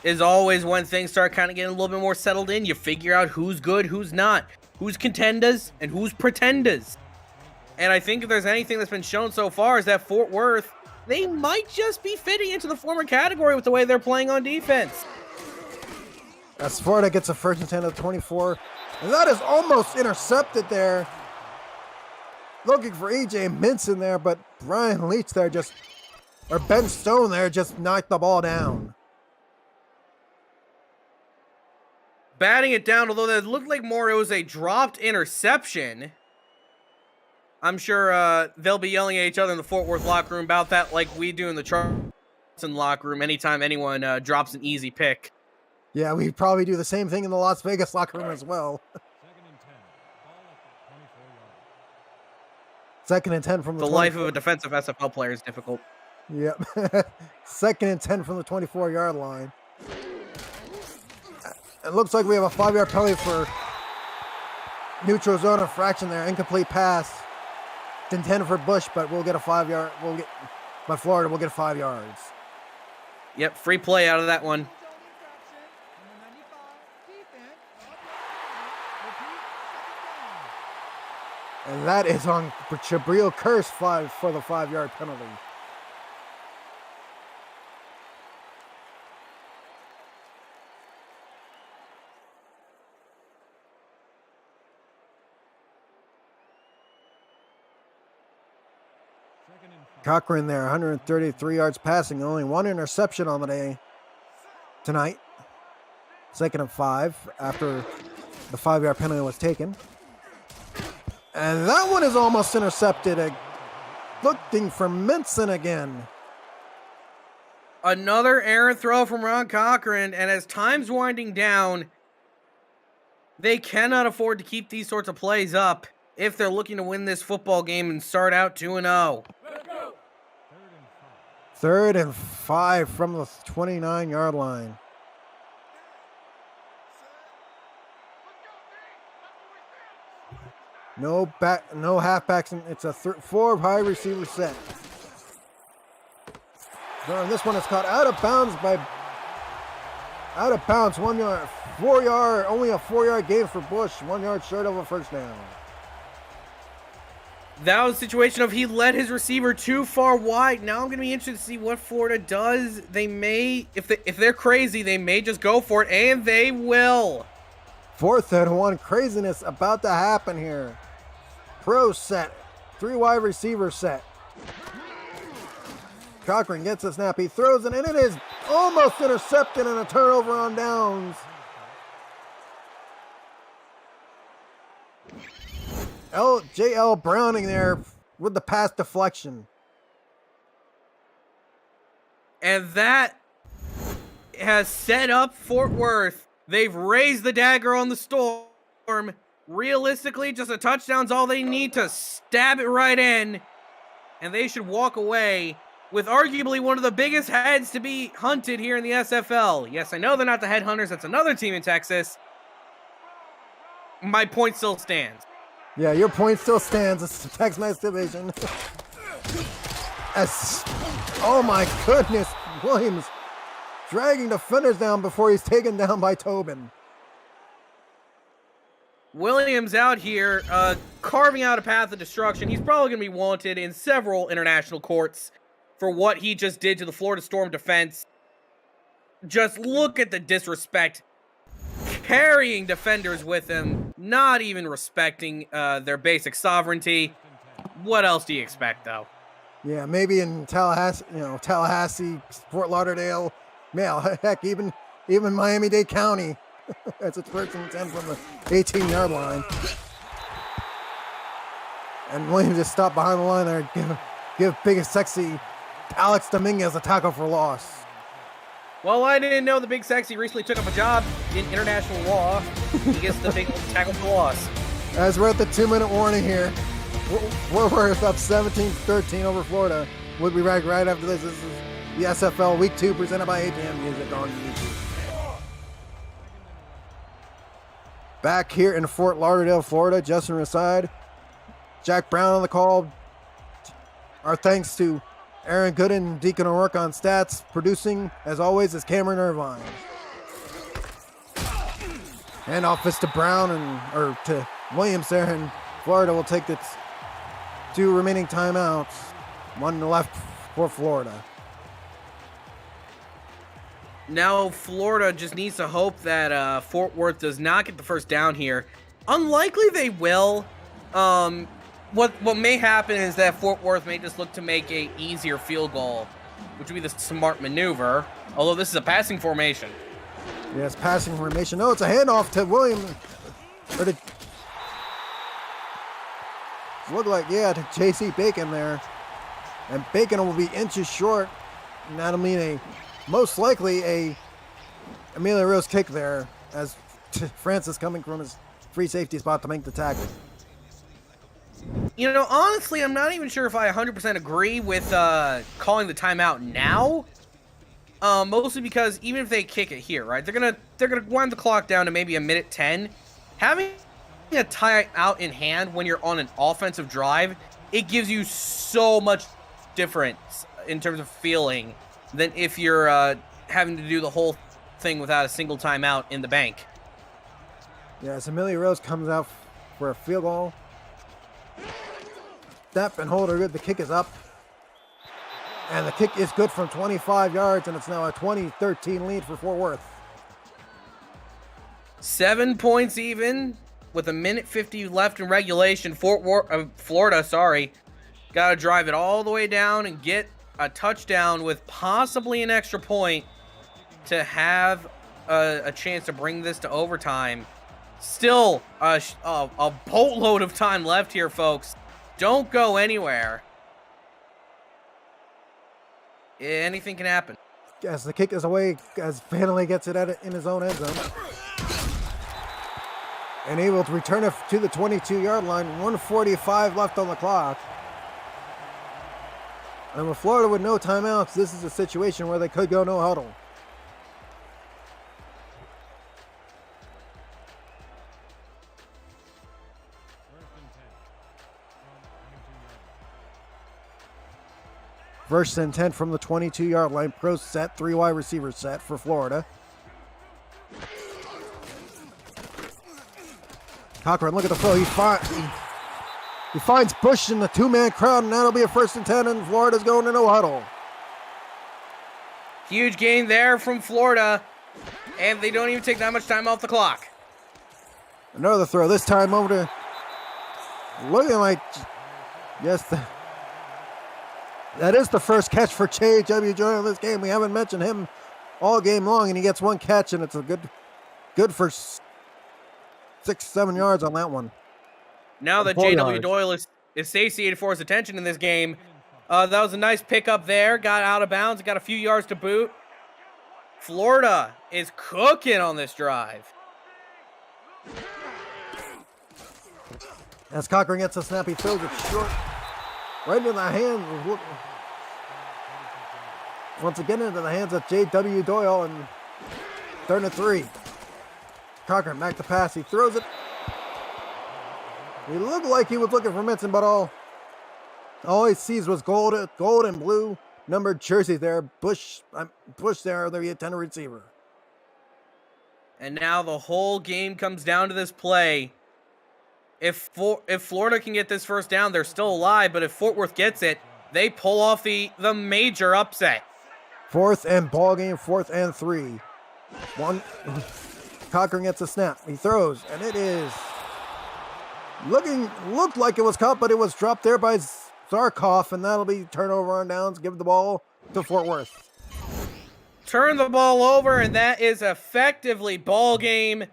is always when things start kind of getting a little bit more settled in. You figure out who's good, who's not, who's contenders, and who's pretenders. And I think if there's anything that's been shown so far is that Fort Worth, they might just be fitting into the former category with the way they're playing on defense. As Florida gets a 1st and 10 of 24. And that is almost intercepted there. Looking for E.J. Minson there, but Brian Leach there Ben Stone there just knocked the ball down. Batting it down, although that looked like more it was a dropped interception. I'm sure they'll be yelling at each other in the Fort Worth locker room about that like we do in the Charleston locker room anytime anyone drops an easy pick. Yeah, we probably do the same thing in the Las Vegas locker room as well. 2nd and 10, ball at the 24-yard line. 2nd and 10 from the The life of a defensive SFL player is difficult. Yep. 2nd and 10 from the 24-yard line. It looks like we have a 5-yard penalty for neutral zone infraction there. Incomplete pass. Intended for Bush, but we'll get a 5-yard. But Florida will get 5 yards. Yep, free play out of that one. And that is on Chabril Curse 5 for the 5-yard penalty. Cochran there, 133 yards passing, only 1 interception on the day tonight. 2nd and 5 after the 5-yard penalty was taken. And that one is almost intercepted. Looking for Minson again. Another errant throw from Ron Cochran, and as time's winding down, they cannot afford to keep these sorts of plays up if they're looking to win this football game and start out 2-0. 3rd and 5 from the 29-yard line. No halfbacks. It's a 4 high receiver set. This one is caught out of bounds 1 yard, 4 yard, only a 4-yard gain for Bush, 1 yard short of a first down. That was a situation of he led his receiver too far wide. Now I'm going to be interested to see what Florida does. They may, if they're crazy, they may just go for it, and they will. 4th and 1, craziness about to happen here. Pro set, 3 wide receiver set. Cochran gets a snap, he throws it, and it is almost intercepted and a turnover on downs. J.L. Browning there with the pass deflection. And that has set up Fort Worth. They've raised the dagger on the storm. Realistically, just a touchdown's all they need to stab it right in. And they should walk away with arguably one of the biggest heads to be hunted here in the SFL. Yes, I know they're not the headhunters. That's another team in Texas. My point still stands. Yeah, your point still stands. It's the Tex-Mex division. Oh my goodness, Williams dragging defenders down before he's taken down by Tobin. Williams out here carving out a path of destruction. He's probably going to be wanted in several international courts for what he just did to the Florida Storm defense. Just look at the disrespect. Carrying defenders with him, not even respecting their basic sovereignty. What else do you expect, though? Yeah, maybe in Tallahassee, Fort Lauderdale, heck, even Miami-Dade County. That's its 1st and 10 from the 18-yard line. And Williams just stopped behind the line there, give big and sexy Alex Dominguez a tackle for loss. Well, I didn't know the big sexy recently took up a job in international law. He gets the big tackle for loss. As we're at the 2-minute warning here, we're up 17-13 over Florida. We'll be right after this. This is the SFL Week 2 presented by ATM Music on YouTube. Back here in Fort Lauderdale, Florida, Justin Reside, Jack Brown on the call. Our thanks to Aaron Gooden, Deacon O'Rourke on stats. Producing, as always, is Cameron Irvine. And off is to Brown or to Williams there, and Florida will take its 2 remaining timeouts. 1 left for Florida. Now Florida just needs to hope that Fort Worth does not get the first down here. Unlikely they will. What may happen is that Fort Worth may just look to make a easier field goal, which would be the smart maneuver, although this is a passing formation. Yes, passing formation. No, it's a handoff to Williams. Or to look like, to J.C. Bacon there. And Bacon will be inches short. And that'll mean most likely a Emilio Rose kick there, as Francis coming from his free safety spot to make the tackle. You know, honestly, I'm not even sure if I 100% agree with calling the timeout now. Mostly because even if they kick it here, right, they're gonna wind the clock down to maybe a minute 10. Having a timeout in hand when you're on an offensive drive, it gives you so much difference in terms of feeling than if you're having to do the whole thing without a single timeout in the bank. Yeah, as Amelia Rose comes out for a field goal. Step and hold are good. The kick is up. And the kick is good from 25 yards, and it's now a 20-13 lead for Fort Worth. 7 points even with a minute 50 left in regulation. Florida, got to drive it all the way down and get a touchdown with possibly an extra point to have a chance to bring this to overtime. Still a boatload of time left here, folks. Don't go anywhere. Anything can happen. As the kick is away, as Vanley gets it in his own end zone. And able to return it to the 22-yard line. 1:45 left on the clock. And with Florida with no timeouts, this is a situation where they could go no huddle. First and 10 from the 22-yard line. Pro set, 3 wide receiver set for Florida. Cochran, look at the throw. He finds Bush in the 2-man crowd, and that'll be a first and 10, and Florida's going to no huddle. Huge gain there from Florida, and they don't even take that much time off the clock. Another throw, this time over to, looking like, yes, that is the first catch for J.W. Joy in this game. We haven't mentioned him all game long, and he gets one catch, and it's a good for 6-7 yards on that one. Now that J.W. Doyle is satiated for his attention in this game, that was a nice pickup there. Got out of bounds, got a few yards to boot. Florida is cooking on this drive. As Cochran gets a snap, he throws it short. Right into the hands. Once again into the hands of J.W. Doyle, and 3rd and 3. Cochran back to pass. He throws it. He looked like he was looking for Minson, but all he sees was gold and blue numbered jerseys there. Bush there, the intended receiver. And now the whole game comes down to this play. If Florida can get this first down, they're still alive. But if Fort Worth gets it, they pull off the major upset. 4th and ball game, 4th and 3. Cochran gets a snap. He throws, and it is looked like it was caught, but it was dropped there by Zarkov, and that'll be turnover on downs. Give the ball to Fort Worth. Turn the ball over, and that is effectively ball game.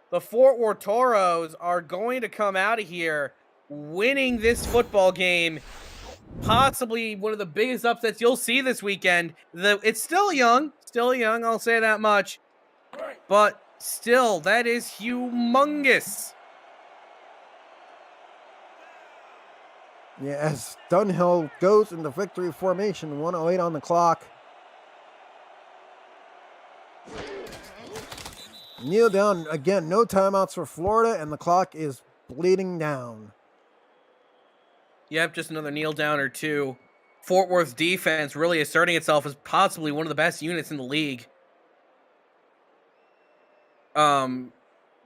The Fort Worth Toros are going to come out of here winning this football game. Possibly one of the biggest upsets you'll see this weekend. It's still young, I'll say that much. But still, that is humongous. Yeah, as Dunhill goes into victory formation, 1:08 on the clock. Kneel down again, no timeouts for Florida, and the clock is bleeding down. Yep, just another kneel down or two. Fort Worth's defense really asserting itself as possibly one of the best units in the league.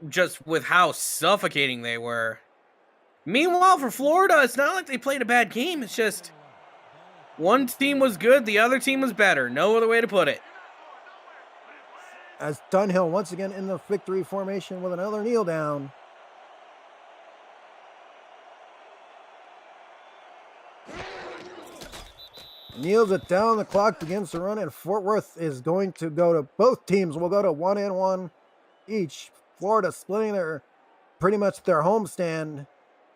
Just with how suffocating they were. Meanwhile, for Florida, it's not like they played a bad game. It's just one team was good, the other team was better. No other way to put it. As Dunhill once again in the victory formation with another kneel down. Kneels it down, the clock begins to run, and Fort Worth is going to go to, both teams will go to 1-1 each. Florida splitting pretty much their homestand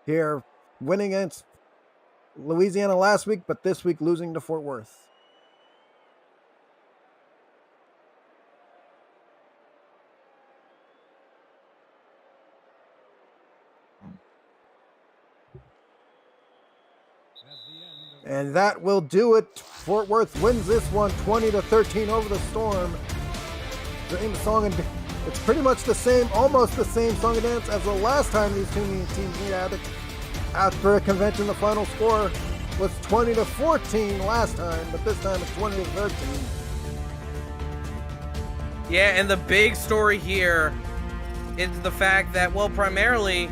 here, winning against Louisiana last week, but this week losing to Fort Worth. And that will do it. Fort Worth wins this one 20-13 over the Storm. Same song and it's pretty much the same, almost the same song and dance as the last time these two teams met. After a convention, the final score was 20-14 last time, but this time it's 20-13. Yeah, and the big story here is the fact that, well, primarily,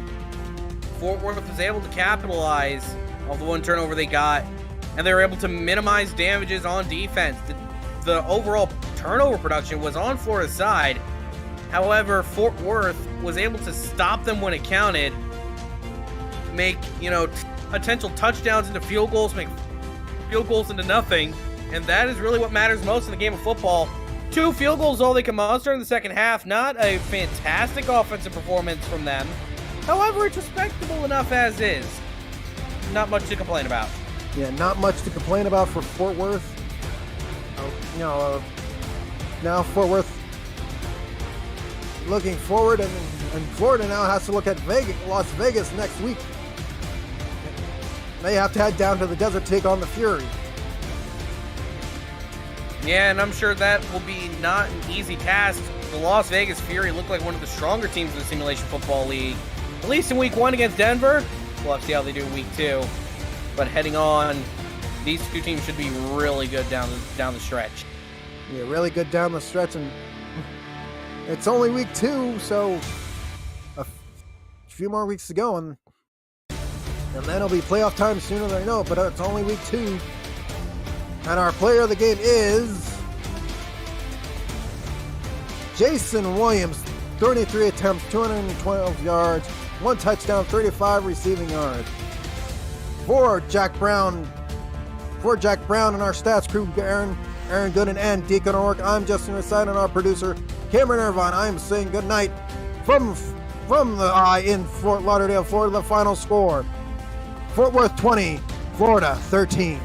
Fort Worth was able to capitalize on the one turnover they got, and they were able to minimize damages on defense. The overall turnover production was on Florida's side. However, Fort Worth was able to stop them when it counted, make, potential touchdowns into field goals, make field goals into nothing, and that is really what matters most in the game of football. 2 field goals all they can muster in the second half. Not a fantastic offensive performance from them. However, it's respectable enough as is. Not much to complain about. Yeah, not much to complain about for Fort Worth. Now Fort Worth looking forward, and Florida now has to look at Las Vegas next week. They have to head down to the desert to take on the Fury. Yeah, and I'm sure that will be not an easy task. The Las Vegas Fury look like one of the stronger teams in the Simulation Football League. At least in week 1 against Denver. We'll have to see how they do in week 2. But heading on, these two teams should be really good down the stretch. Yeah, really good down the stretch, and it's only week 2, so a few more weeks to go, and then it'll be playoff time sooner than I know, but it's only week 2. And our player of the game is Jason Williams, 33 attempts, 212 yards, 1 touchdown, 35 receiving yards. For Jack Brown and our stats crew, Aaron Gooden and Deacon O'Rourke, I'm Justin Reside, and our producer, Cameron Irvine. I'm saying good night from the eye in Fort Lauderdale, Florida. The final score, Fort Worth 20, Florida 13.